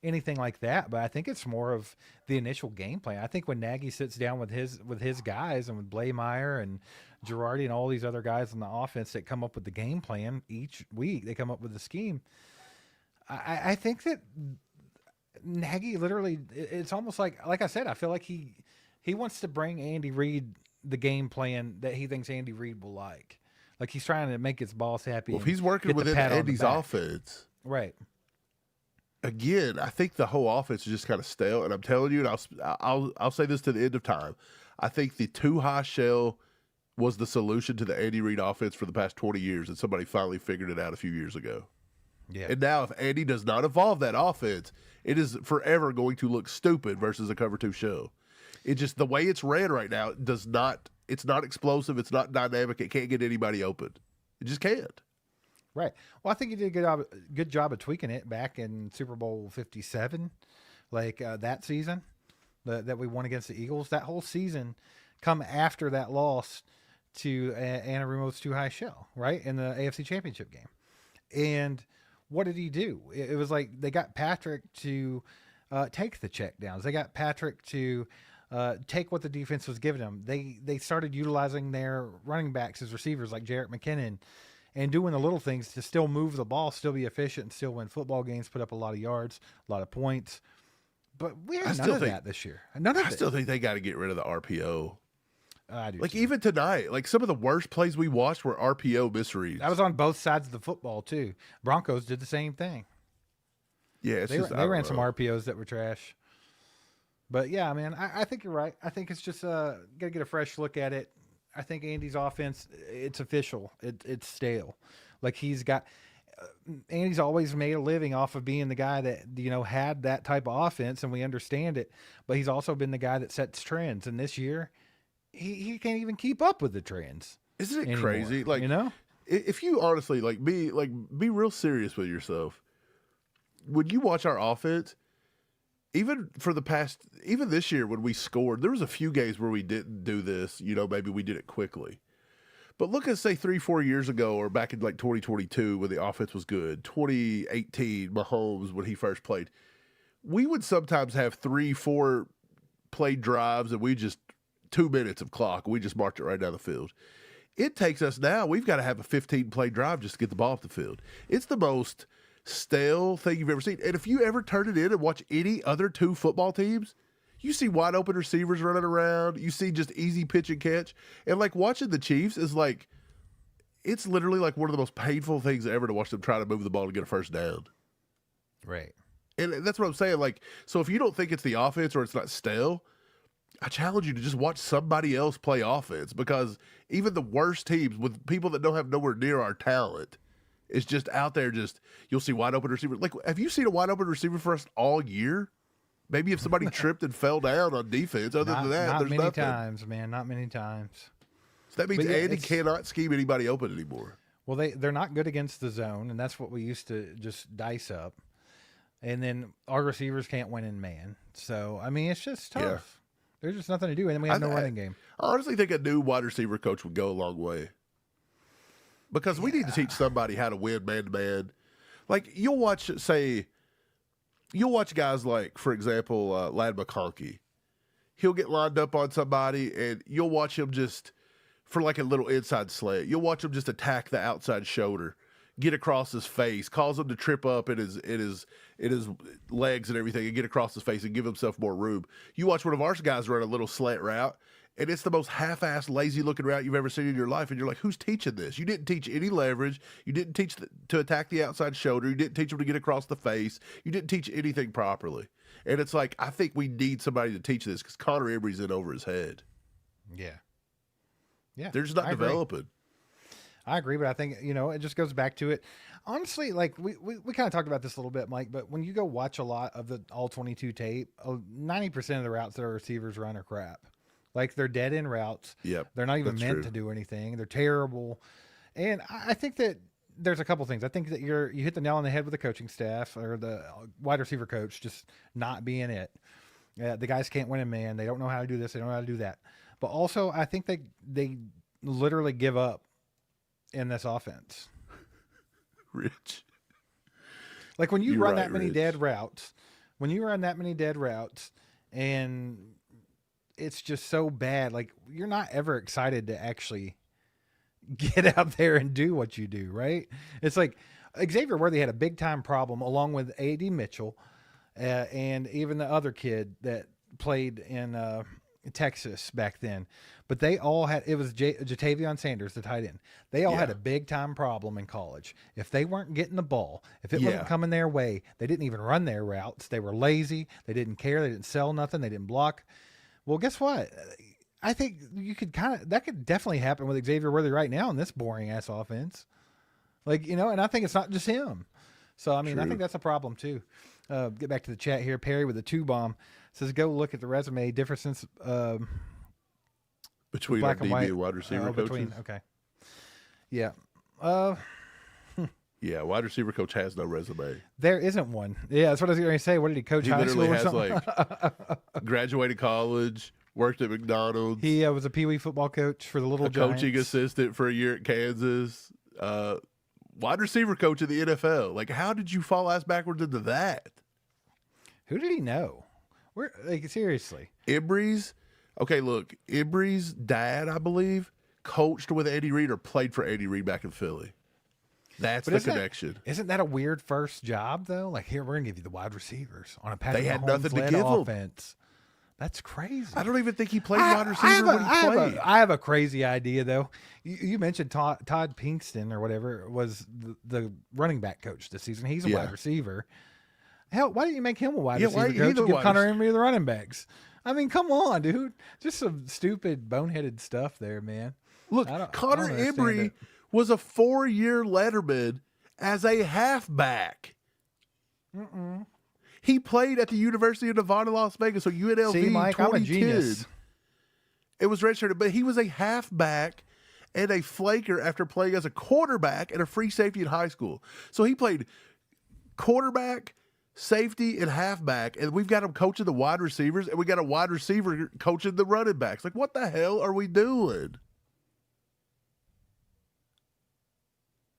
anything like that. But I think it's more of the initial game plan. I think when Nagy sits down with his guys and with Blameyer and Girardi and all these other guys on the offense that come up with the game plan each week, they come up with the scheme. I think that Nagy literally, it's almost like I said, I feel like he wants to bring Andy Reid the game plan that he thinks Andy Reid will like. Like he's trying to make his boss happy. Well, if he's working within Andy's offense, right? Again, I think the whole offense is just kind of stale. And I'm telling you, and I'll say this to the end of time. I think the too high shell was the solution to the Andy Reid offense for the past 20 years, and somebody finally figured it out a few years ago. Yeah. And now, if Andy does not evolve that offense, it is forever going to look stupid versus a cover 2 shell. It just, the way it's ran right now, does not. It's not explosive. It's not dynamic. It can't get anybody open. It just can't. Right. Well, I think he did a good job of tweaking it back in Super Bowl 57, like that season that we won against the Eagles. That whole season come after that loss to Anarumo's too high shell, right, in the AFC Championship game. And what did he do? It was like they got Patrick to take the check downs. They got Patrick to take what the defense was giving them. They started utilizing their running backs as receivers like Jarrett McKinnon and doing the little things to still move the ball, still be efficient, and still win football games, put up a lot of yards, a lot of points. But we had none of that this year. None of it. I still think they got to get rid of the RPO. I do Like too. even tonight, like some of the worst plays we watched were RPO misreads. That was on both sides of the football too. Broncos did the same thing. Yeah, They ran some RPOs that were trash. But yeah, man, I think you're right. I think it's just got to get a fresh look at it. I think Andy's offense, it's official. It's stale. Like Andy's always made a living off of being the guy that, had that type of offense, and we understand it. But he's also been the guy that sets trends. And this year, he can't even keep up with the trends. Isn't it anymore, crazy? Like, if you honestly be real serious with yourself, when you watch our offense, even this year when we scored, there was a few games where we didn't do this, maybe we did it quickly. But look at, say, 3-4 years ago, or back in like 2022 when the offense was good, 2018, Mahomes, when he first played, we would sometimes have 3-4 play drives and we just 2 minutes of clock. We just march it right down the field. It takes us now, we've got to have a 15-play drive just to get the ball off the field. It's the most stale thing you've ever seen. And if you ever turn it in and watch any other 2 football teams, you see wide open receivers running around. You see just easy pitch and catch. And like watching the Chiefs is like, it's literally like one of the most painful things ever to watch them try to move the ball to get a first down. Right. And that's what I'm saying. Like, so if you don't think it's the offense or it's not stale, I challenge you to just watch somebody else play offense, because even the worst teams with people that don't have nowhere near our talent, it's just out there. Just, you'll see wide open receivers. Like, have you seen a wide open receiver for us all year? Maybe if somebody tripped and fell down on defense. Other than that, there's many nothing. times, man. Not many times. So that means But yeah, Andy cannot scheme anybody open anymore. Well, they're not good against the zone, and that's what we used to just dice up. And then our receivers can't win in man. So, I mean, it's just tough. Yeah. There's just nothing to do, and then we have no running game. I honestly think a new wide receiver coach would go a long way, because we need to teach somebody how to win man-to-man. Like, you'll watch guys like, for example, Lad McConkey. He'll get lined up on somebody, and you'll watch him just, for like a little inside slant, you'll watch him just attack the outside shoulder, get across his face, cause him to trip up in his legs and everything, and get across his face and give himself more room. You watch one of our guys run a little slant route, and it's the most half-assed, lazy-looking route you've ever seen in your life, and you're like, who's teaching this? You didn't teach any leverage. You didn't teach to attack the outside shoulder. You didn't teach him to get across the face. You didn't teach anything properly. And it's like, I think we need somebody to teach this, because Connor Emery's in over his head. Yeah. Yeah. They're just not developing. I agree, but I think, it just goes back to it. Honestly, like we kind of talked about this a little bit, Mike, but when you go watch a lot of the all 22 tape, 90% of the routes that our receivers run are crap. Like, they're dead end routes. Yep, they're not even that's meant true. to do anything. They're terrible. And I think that there's a couple things. I think that you hit the nail on the head with the coaching staff or the wide receiver coach just not being it. The guys can't win a man. They don't know how to do this. They don't know how to do that. But also, I think they literally give up in this offense. Rich. Like when you You're run right, that many Rich. dead routes, and it's just so bad, like you're not ever excited to actually get out there and do what you do, right? It's like Xavier Worthy had a big time problem along with A.D. Mitchell and even the other kid that played in Texas back then. But they all had, it was Jatavion Sanders, the tight end. They all had a big time problem in college. If they weren't getting the ball, if it wasn't coming their way, they didn't even run their routes. They were lazy. They didn't care. They didn't sell nothing. They didn't block. Well, guess what? I think you could that could definitely happen with Xavier Worthy right now in this boring ass offense. Like, you know, and I think it's not just him. So, I mean, I think that's a problem too. Get back to the chat here. Perry with a 2-bomb says, go look at the resume differences Between black and DB white. and wide receiver coaches. Okay. Yeah. Yeah, wide receiver coach has no resume. There isn't one. Yeah, that's what I was going to say. What did he coach He high school literally or has something? like graduated college, worked at McDonald's. He was a Pee Wee football coach for the Little a Giants. coaching assistant for a year at Kansas. Wide receiver coach of the NFL. Like, how did you fall ass backwards into that? Who did he know? Like, seriously. Embry's dad, I believe, coached with Andy Reid or played for Andy Reid back in Philly. That's the connection. Isn't that a weird first job though? Like, here, we're gonna give you the wide receivers on a Patrick They had nothing to Mahomes-led give 'em. offense. That's crazy. I don't even think he played wide receiver when he played. I have a crazy idea though. You mentioned Todd Pinkston or whatever was the running back coach this season. He's a wide receiver. Hell, why didn't you make him a wide receiver coach and give Connor Emery the running backs? I mean, come on, dude. Just some stupid, boneheaded stuff there, man. Look, Connor Emery was a 4-year letterman as a halfback. He played at the University of Nevada, Las Vegas, so UNLV. See, Mike, I'm a 2010. genius. It was redshirted, but he was a halfback and a flanker after playing as a quarterback and a free safety in high school. So he played quarterback, safety, and halfback, and we've got him coaching the wide receivers, and we got a wide receiver coaching the running backs. Like, what the hell are we doing?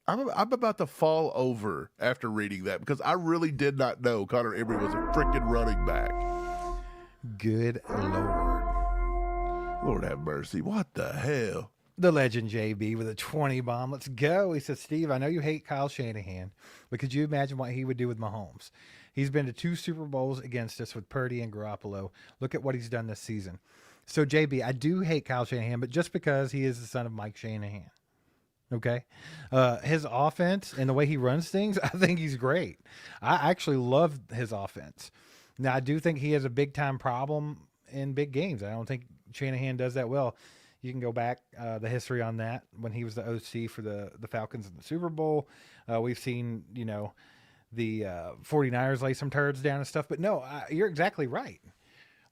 I'm about to fall over after reading that because I really did not know Connor Emery was a freaking running back. Good Lord. Lord have mercy. What the hell? The legend JB with a 20-bomb. Let's go. He says, Steve, I know you hate Kyle Shanahan, but could you imagine what he would do with Mahomes? He's been to 2 Super Bowls against us with Purdy and Garoppolo. Look at what he's done this season. So, JB, I do hate Kyle Shanahan, but just because he is the son of Mike Shanahan. Okay. His offense and the way he runs things, I think he's great. I actually love his offense. Now, I do think he has a big-time problem in big games. I don't think Shanahan does that well. You can go back the history on that when he was the OC for the Falcons in the Super Bowl. We've seen, you know, the 49ers lay some turds down and stuff. But no, you're exactly right.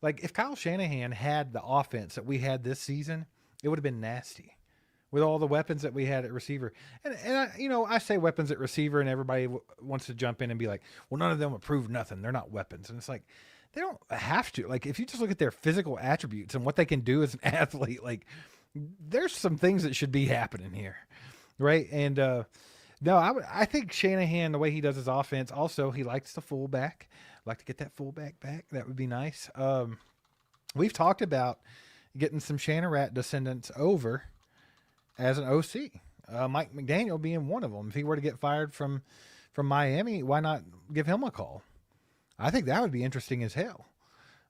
Like, if Kyle Shanahan had the offense that we had this season, it would have been nasty with all the weapons that we had at receiver. And I, you know, I say weapons at receiver and everybody wants to jump in and be like, well, none of them have proved nothing. They're not weapons. And it's like, they don't have to. Like, if you just look at their physical attributes and what they can do as an athlete, like, there's some things that should be happening here, right? And no, I think Shanahan, the way he does his offense, also he likes the fullback. I'd like to get that fullback back. That would be nice. We've talked about getting some Shanarat descendants over as an OC. Mike McDaniel being one of them. If he were to get fired from Miami, why not give him a call? I think that would be interesting as hell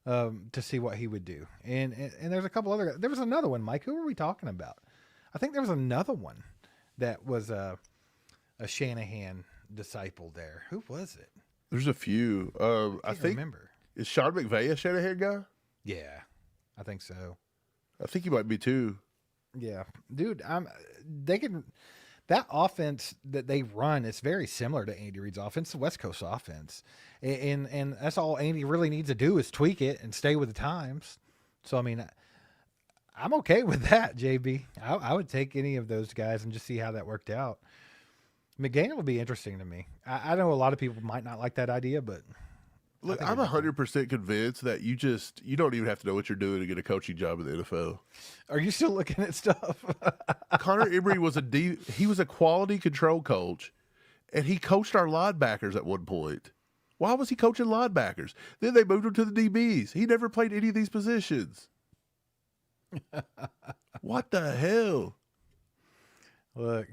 to see what he would do. And there's a couple other. There was another one, Mike. Who were we talking about? I think there was another one that was a Shanahan disciple there. Who was it? There's a few. I think remember. Is Sean McVay a Shanahan guy? Yeah, I think so. I think he might be too. Yeah, dude. That offense that they run is very similar to Andy Reid's offense, the West Coast offense, and that's all Andy really needs to do is tweak it and stay with the times. So I mean, I'm okay with that, JB. I would take any of those guys and just see how that worked out. McDaniel would be interesting to me. I know a lot of people might not like that idea, but Look, think I'm it'd be cool. 100% convinced that you don't even have to know what you're doing to get a coaching job in the NFL. Are you still looking at stuff? Connor Emery was he was a quality control coach, and he coached our linebackers at one point. Why was he coaching linebackers? Then they moved him to the DBs. He never played any of these positions. What the hell? Look,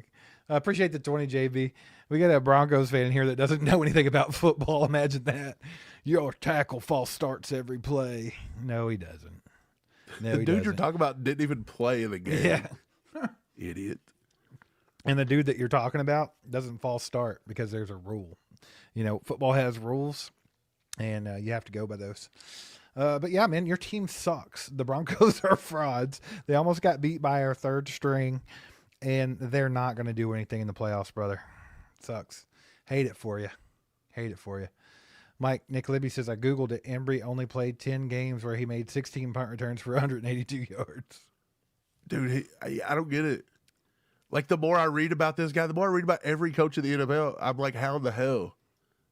I appreciate the 20, JB. We got a Broncos fan in here that doesn't know anything about football. Imagine that. Your tackle false starts every play. No, he doesn't. No, The he dude doesn't. you're talking about didn't even play in the game. Yeah. Idiot. And the dude that you're talking about doesn't false start because there's a rule. You know, football has rules, and you have to go by those. But yeah, man, your team sucks. The Broncos are frauds. They almost got beat by our third string, and they're not going to do anything in the playoffs, brother. Sucks. Hate it for you. Hate it for you. Nick Libby says, I Googled it. Embry only played 10 games where he made 16 punt returns for 182 yards. Dude, I don't get it. Like, the more I read about this guy, the more I read about every coach in the NFL, I'm like, how in the hell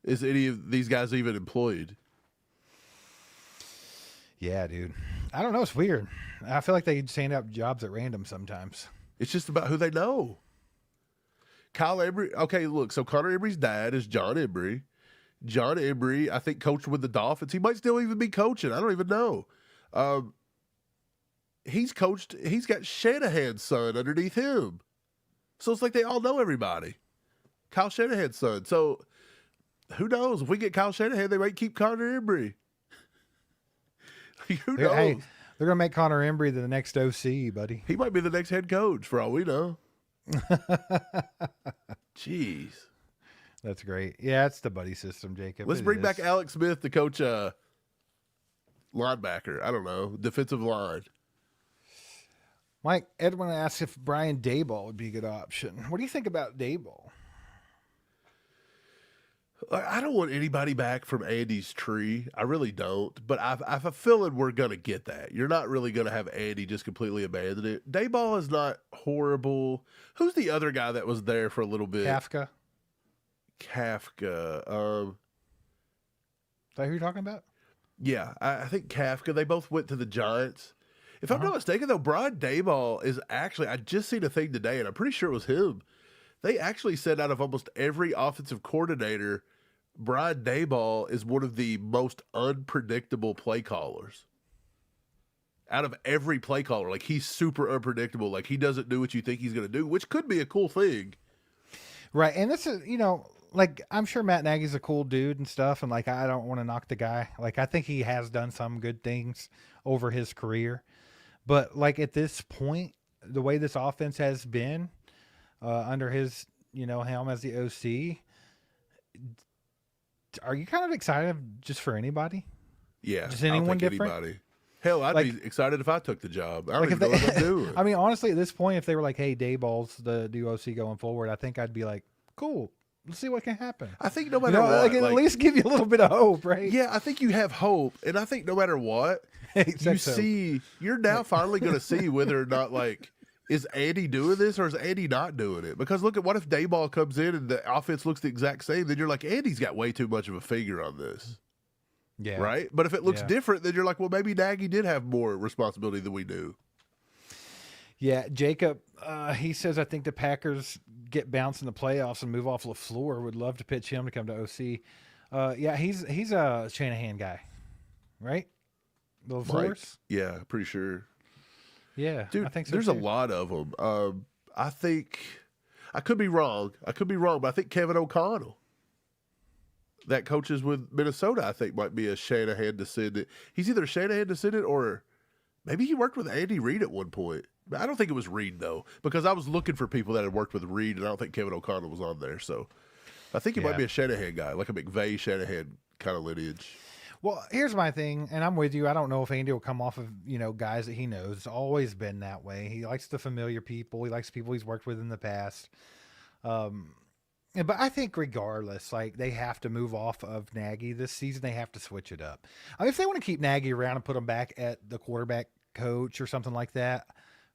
is any of these guys even employed? Yeah, dude. I don't know. It's weird. I feel like they just hand out jobs at random sometimes. It's just about who they know. Kyle Embry. Okay, look. So Connor Embry's dad is John Embry. John Embry, I think, coached with the Dolphins. He might still even be coaching. I don't even know. He's coached. He's got Shanahan's son underneath him. So it's like they all know everybody. Kyle Shanahan's son. So who knows? If we get Kyle Shanahan, they might keep Connor Embry. Who knows? Hey, they're going to make Connor Embry the next OC, buddy. He might be the next head coach for all we know. Jeez. That's great. Yeah, it's the buddy system, Jacob. Let's It bring is. back Alex Smith to coach linebacker. I don't know. Defensive line. Mike, Edwin asks if Brian Daboll would be a good option. What do you think about Daboll? I don't want anybody back from Andy's tree. I really don't. But I have a feeling we're going to get that. You're not really going to have Andy just completely abandon it. Daboll is not horrible. Who's the other guy that was there for a little bit? Kafka? Kafka. Is that who you're talking about? Yeah, I think Kafka. They both went to the Giants. If I'm not mistaken, though, Brian Daboll is actually, I just seen a thing today, and I'm pretty sure it was him. They actually said out of almost every offensive coordinator, Brian Daboll is one of the most unpredictable play callers. Out of every play caller, like, he's super unpredictable. Like, he doesn't do what you think he's going to do, which could be a cool thing. Right. And this is, you know, like, I'm sure Matt Nagy's a cool dude and stuff. And, like, I don't want to knock the guy. Like, I think he has done some good things over his career. But, like, at this point, the way this offense has been under his, you know, helm as the OC, are you kind of excited just for anybody? Yeah. Just anyone I'll take different? anybody. Hell, I'd Like- be excited if I took the job. I don't Like, even know what I'm doing. I mean, honestly, at this point, if they were like, hey, Dayball's the new OC going forward, I think I'd be like, cool. Let's see what can happen. I think no You matter know, what. like, at least give you a little bit of hope, right? Yeah, I think you have hope. And I think no matter what, Except so. you're now finally going to see whether or not, like, is Andy doing this or is Andy not doing it? Because look at what if Dayball comes in and the offense looks the exact same, then you're like, Andy's got way too much of a finger on this. Yeah. Right? But if it looks Yeah. different, then you're like, well, maybe Nagy did have more responsibility than we do. Yeah, Jacob, he says, I think the Packers get bounced in the playoffs and move off LaFleur. Would love to pitch him to come to OC. Yeah, he's a Shanahan guy, right? LaFleur's? Yeah, pretty sure. Yeah, Dude, I think so. there's too. a lot of them. I think, I could be wrong. But I think Kevin O'Connell, that coaches with Minnesota, I think might be a Shanahan descendant. He's either a Shanahan descendant or maybe he worked with Andy Reid at one point. I don't think it was Reid, though, because I was looking for people that had worked with Reid, and I don't think Kevin O'Connell was on there. So I think he might Yeah. be a Shanahan guy, like a McVay Shanahan kind of lineage. Well, here's my thing, and I'm with you. I don't know if Andy will come off of, you know, guys that he knows. It's always been that way. He likes the familiar people. He likes people he's worked with in the past. But I think regardless, like, they have to move off of Nagy this season. They have to switch it up. I mean, if they want to keep Nagy around and put him back at the quarterback coach or something like that,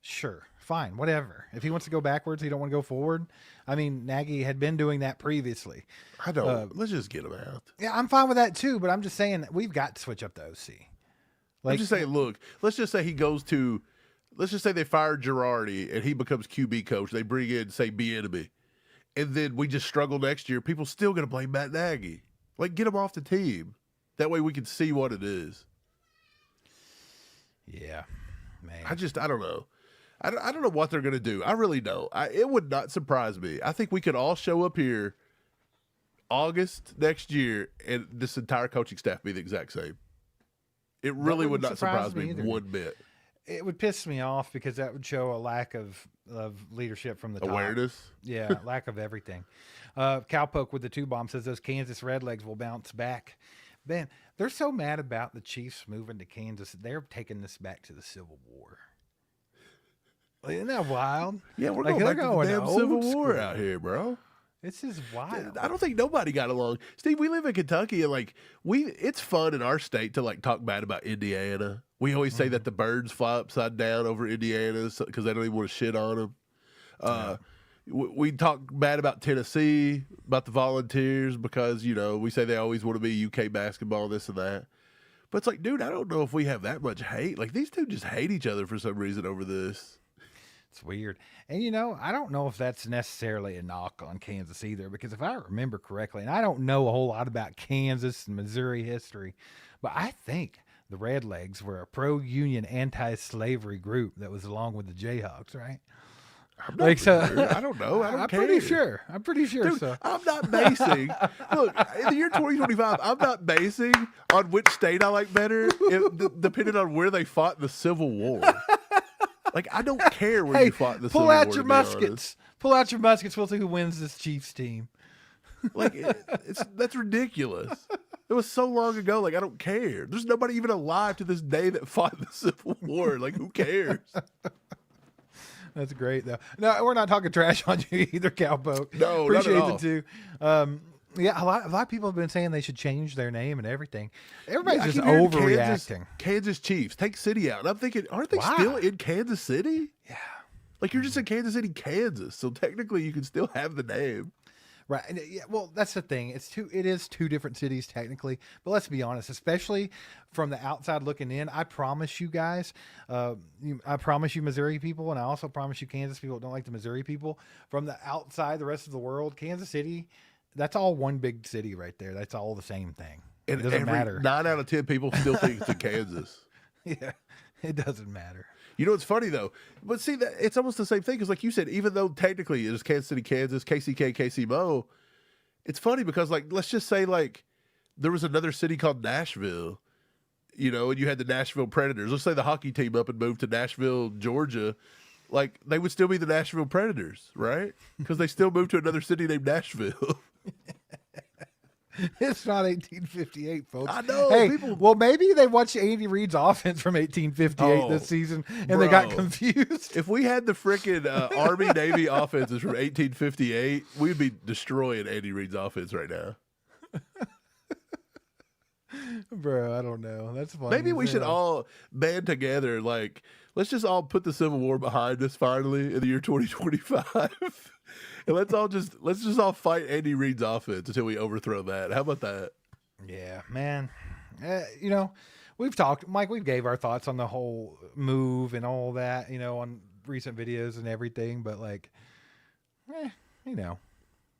Sure, fine, whatever. If he wants to go backwards, he don't want to go forward. I mean, Nagy had been doing that previously. I don't. Let's just get him out. Yeah, I'm fine with that too. But I'm just saying that we've got to switch up the OC. I'm just saying, look, let's just say he goes to, let's just say they fire Girardi and he becomes QB coach. They bring in, say, Bieniemy, and then we just struggle next year. People still going to blame Matt Nagy. Like, get him off the team. That way we can see what it is. Yeah, man. I don't know. I don't know what they're going to do. I really don't. It would not surprise me. I think we could all show up here August next year and this entire coaching staff be the exact same. It really would not surprise me one bit. It would piss me off because that would show a lack of leadership from the top. Awareness? Yeah, lack of everything. Cowpoke with the 2-bomb says those Kansas Redlegs will bounce back. Ben, they're so mad about the Chiefs moving to Kansas. They're taking this back to the Civil War. Isn't that wild? Yeah, we're going back to the damn Civil War out here, bro. This is wild. I don't think nobody got along. Steve, we live in Kentucky, and it's fun in our state to talk bad about Indiana. We always say that the birds fly upside down over Indiana because they don't even want to shit on them. We talk bad about Tennessee, about the Volunteers because we say they always want to be UK basketball, this and that. But it's like, dude, I don't know if we have that much hate. Like these two just hate each other for some reason over this. It's weird. And, I don't know if that's necessarily a knock on Kansas either, because if I remember correctly, and I don't know a whole lot about Kansas and Missouri history, but I think the Redlegs were a pro-union, anti-slavery group that was along with the Jayhawks, right? I'm not sure. I don't know. I don't care. I'm pretty sure. Dude, so. I'm not basing. Look, in the year 2025, I'm not basing on which state I like better, depending on where they fought in the Civil War. I don't care where you fought in the Civil War. Pull out your muskets. Pull out your muskets. We'll see who wins this Chiefs team. That's ridiculous. It was so long ago. I don't care. There's nobody even alive to this day that fought in the Civil War. Who cares? That's great, though. No, we're not talking trash on you either, Cowpoke. No, appreciate not at all. it too. Yeah, a lot of people have been saying they should change their name and everything. Everybody's just overreacting. Kansas Chiefs, take City out. And I'm thinking, aren't they still in Kansas City? Yeah. You're just in Kansas City, Kansas. So technically you can still have the name. Right. And yeah, well, that's the thing. It is two different cities technically, but let's be honest, especially from the outside looking in, I promise you guys, I promise you Missouri people, and I also promise you Kansas people that don't like the Missouri people, from the outside, the rest of the world, Kansas City, that's all one big city right there. That's all the same thing. And it doesn't matter. 9 out of 10 people still think it's in Kansas. Yeah, it doesn't matter. You know, it's funny though, but see that it's almost the same thing because, like you said, even though technically it is Kansas City, Kansas, KCK, KCMO, it's funny because, let's just say there was another city called Nashville, and you had the Nashville Predators. Let's say the hockey team up and moved to Nashville, Georgia, they would still be the Nashville Predators, right? Because they still moved to another city named Nashville. It's not 1858, folks. I know. Hey, well, maybe they watched Andy Reid's offense from 1858 this season, and they got confused. If we had the frickin' Army-Navy offenses from 1858, we'd be destroying Andy Reid's offense right now. Bro, I don't know. That's funny. Maybe we should all band together. Let's just all put the Civil War behind us finally in the year 2025. And let's just all fight Andy Reid's offense until we overthrow that. How about that? Yeah, man. We've talked, Mike, we gave our thoughts on the whole move and all that, on recent videos and everything, but it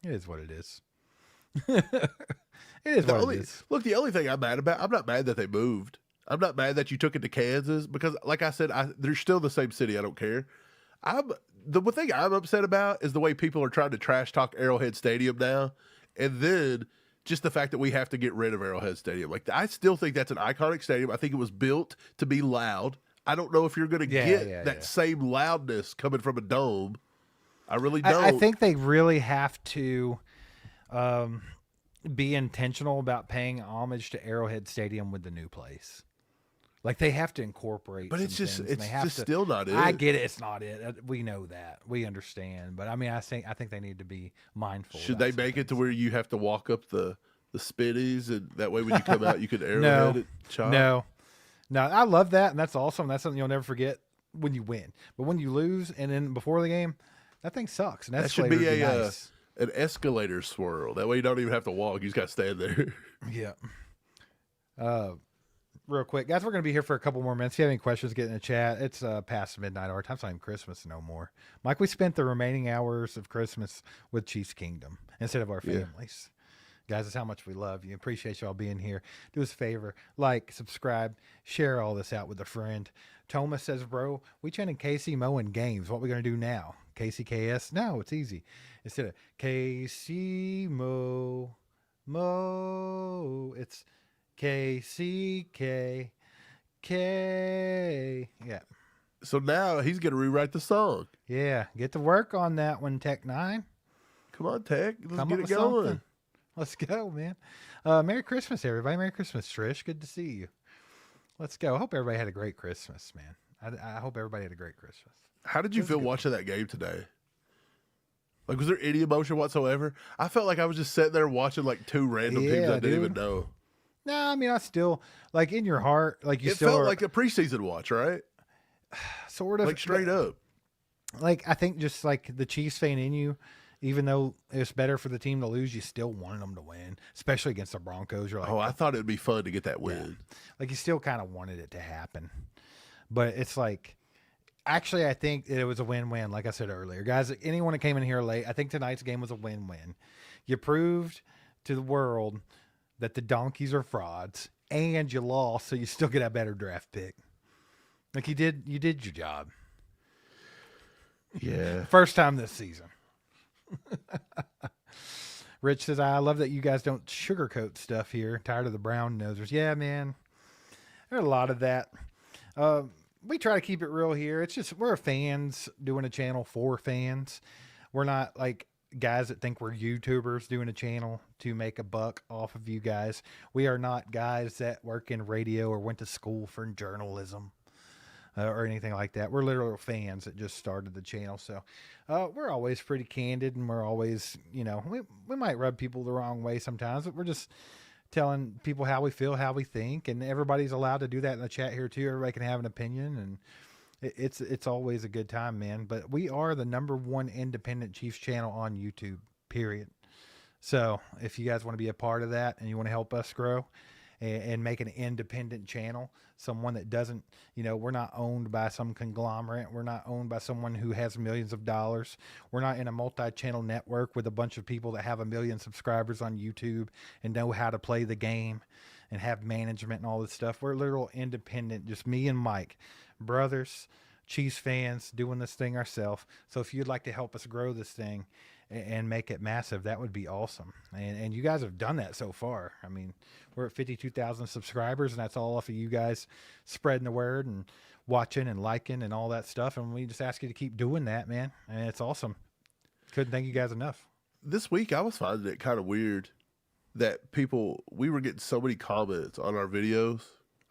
is what it is. It is what it is. Look, the only thing I'm mad about, I'm not mad that they moved. I'm not mad that you took it to Kansas because, like I said, they're still the same city. I don't care. The one thing I'm upset about is the way people are trying to trash talk Arrowhead Stadium now, and then just the fact that we have to get rid of Arrowhead Stadium. I still think that's an iconic stadium. I think it was built to be loud. I don't know if you're going to get that same loudness coming from a dome. I really don't. I think they really have to be intentional about paying homage to Arrowhead Stadium with the new place. They have to incorporate, but it's just still not it. I get it. It's not it. We know that. We understand. But I mean, I think they need to be mindful. Should they make it to where you have to walk up the spitties, and that way when you come out, you can Arrowhead it? No. I love that, and that's awesome. That's something you'll never forget. when you win. But when you lose and then before the game, that thing sucks. And That should be nice. an escalator swirl. That way you don't even have to walk. You just got to stand there. Yeah. Real quick, guys, we're going to be here for a couple more minutes. If you have any questions, get in the chat. It's past midnight hour. Time's not even Christmas no more. Mike, we spent the remaining hours of Christmas with Chiefs Kingdom instead of our families. Guys, that's how much we love you. Appreciate y'all being here. Do us a favor, like, subscribe, share all this out with a friend. Thomas says, bro, we chanted KC Mo in games. What are we going to do now? KCKS? No, it's easy. Instead of KC Mo, it's KCK. Yeah. So now he's going to rewrite the song. Yeah. Get to work on that one, Tech 9. Come on, Tech. Let's Come get up it with going. something. Let's go, man. Merry Christmas, everybody. Merry Christmas, Trish. Good to see you. Let's go. I hope everybody had a great Christmas, man. I hope everybody had a great Christmas. How did you feel watching that game today? Like, was there any emotion whatsoever? I felt like I was just sitting there watching like two random teams I didn't even know. No, I mean, I still, like, in your heart, like, It felt like a preseason watch, right? sort of. Like, straight up. Like, I think just like the Chiefs fan in you, even though it's better for the team to lose, you still wanted them to win, especially against the Broncos. You're like, Oh, I thought it would be fun to get that win. like, you still kind of wanted it to happen. But it's like, actually, I think it was a win-win, like I said earlier. Guys, anyone that came in here late, I think tonight's game was a win-win. You proved to the world that the donkeys are frauds, and you lost, so you still get a better draft pick. Like, you did your job. Yeah. First time this season. Rich says, I love that you guys don't sugarcoat stuff here. Tired of the brown nosers. Yeah, man. There's a lot of that. We try to keep it real here. It's just, we're fans doing a channel for fans. We're not like guys that think we're YouTubers doing a channel to make a buck off of you guys. We are not guys that work in radio or went to school for journalism. Or anything like that. We're literal fans that just started the channel. So we're always pretty candid, and we're always, you know, we might rub people the wrong way sometimes, but we're just telling people how we feel, how we think, and everybody's allowed to do that in the chat here too. Everybody can have an opinion, and it's always a good time, man. But we are the #1 independent Chiefs channel on YouTube, period. So if you guys want to be a part of that and you want to help us grow and make an independent channel, someone that doesn't, you know, we're not owned by some conglomerate. We're not owned by someone who has millions of dollars. We're not in a multi-channel network with a bunch of people that have 1 million subscribers on YouTube and know how to play the game and have management and all this stuff. We're literal independent, just me and Mike, brothers, Chiefs fans, doing this thing ourselves. So if you'd like to help us grow this thing and make it massive, that would be awesome. And you guys have done that so far. I mean, we're at 52,000 subscribers, and that's all off of you guys spreading the word and watching and liking and all that stuff. And we just ask you to keep doing that, man. And it's awesome. Couldn't thank you guys enough. This week, I was finding it kind of weird that we were getting so many comments on our videos.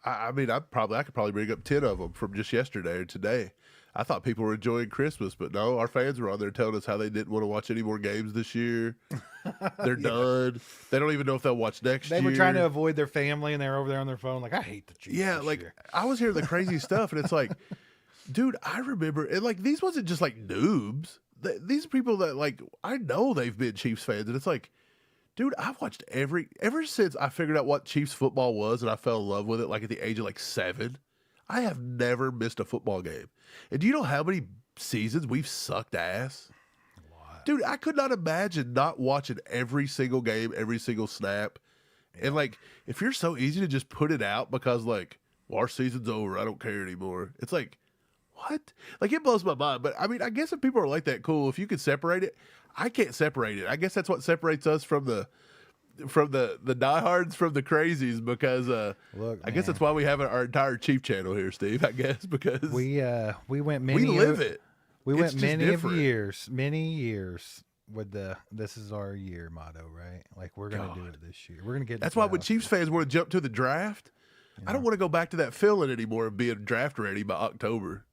I mean, I could probably bring up 10 of them from just yesterday or today. I thought people were enjoying Christmas, but no, our fans were on there telling us how they didn't want to watch any more games this year. They're done. They don't even know if they'll watch next year. They were trying to avoid their family, and they're over there on their phone like, I hate the Chiefs. Yeah, this like, year. I was hearing the crazy stuff, and it's like, dude, I remember, and like, these wasn't just like noobs. These are people that, like, I know they've been Chiefs fans, and it's like, dude, I've watched ever since I figured out what Chiefs football was, and I fell in love with it, like, at the age of, like, 7, I have never missed a football game. And do you know how many seasons we've sucked ass? Dude, I could not imagine not watching every single game, every single snap. And, like, if you're so easy to just put it out because, like, well, our season's over, I don't care anymore. It's like, what? Like, it blows my mind. But, I mean, I guess if people are like that, cool. If you could separate it, I can't separate it. I guess that's what separates us from the diehards from the crazies, because Look, I guess that's why we have our entire Chief channel here, Steve. I guess because we went many we live it. We It's went just many different. many years with the "This is our year" motto, right? Like, we're gonna do it this year. We're gonna get. That's why when Chiefs fans want to jump to the draft, I don't want to go back to that feeling anymore of being draft ready by October.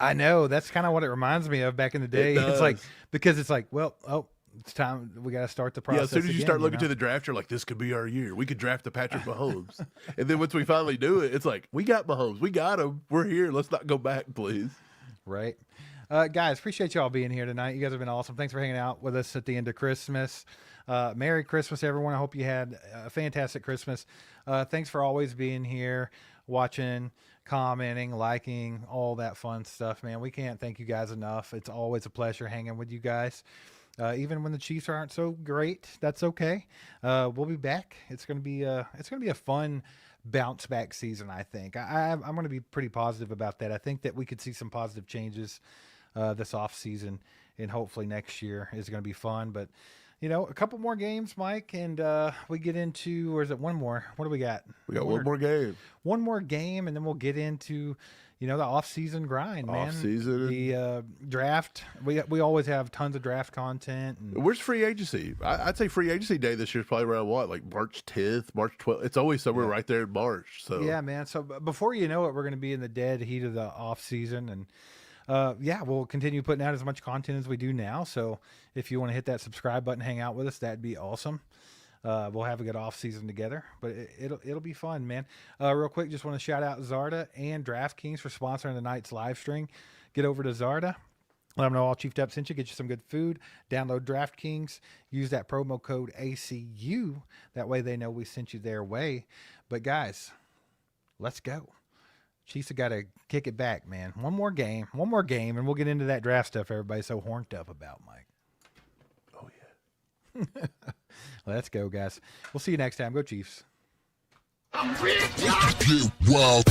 I know, that's kind of what it reminds me of back in the day. It's like, because it's like, well, it's time. We got to start the Yeah, process. as soon as you again, start looking know? to the draft, you're like, this could be our year. We could draft the Patrick Mahomes. And then once we finally do it, it's like, we got Mahomes. We got him. We're here. Let's not go back, please. Right. Guys, appreciate y'all being here tonight. You guys have been awesome. Thanks for hanging out with us at the end of Christmas. Merry Christmas, everyone. I hope you had a fantastic Christmas. Thanks for always being here, watching, commenting, liking, all that fun stuff, man. We can't thank you guys enough. It's always a pleasure hanging with you guys. Even when the Chiefs aren't so great, that's okay. We'll be back. It's gonna be a fun bounce back season. I think I'm going to be pretty positive about that. I think that we could see some positive changes this off season, and hopefully next year is going to be fun. But you know, a couple more games, Mike, and we get into, or is it one more? What do we got? We got one more game. One more game, and then we'll get into, you know, the off-season grind, man. Off-season. The draft. We always have tons of draft content. And Where's free agency? I'd say free agency day this year is probably around what, like March 10th, March 12th. It's always somewhere right there in March. So yeah, man. So before you know it, we're going to be in the dead heat of the off-season, and yeah, we'll continue putting out as much content as we do now. So if you want to hit that subscribe button, hang out with us, that'd be awesome. We'll have a good off season together, but it'll be fun, man. Real quick, just want to shout out Zarda and DraftKings for sponsoring tonight's live stream. Get over to Zarda. Let them know All Chiefed Up sent you. Get you some good food. Download DraftKings. Use that promo code ACU. That way they know we sent you their way. But guys, let's go. Chiefs have got to kick it back, man. One more game, and we'll get into that draft stuff everybody's so horned up about, Mike. Oh yeah. Let's go, guys. We'll see you next time. Go Chiefs. Wow.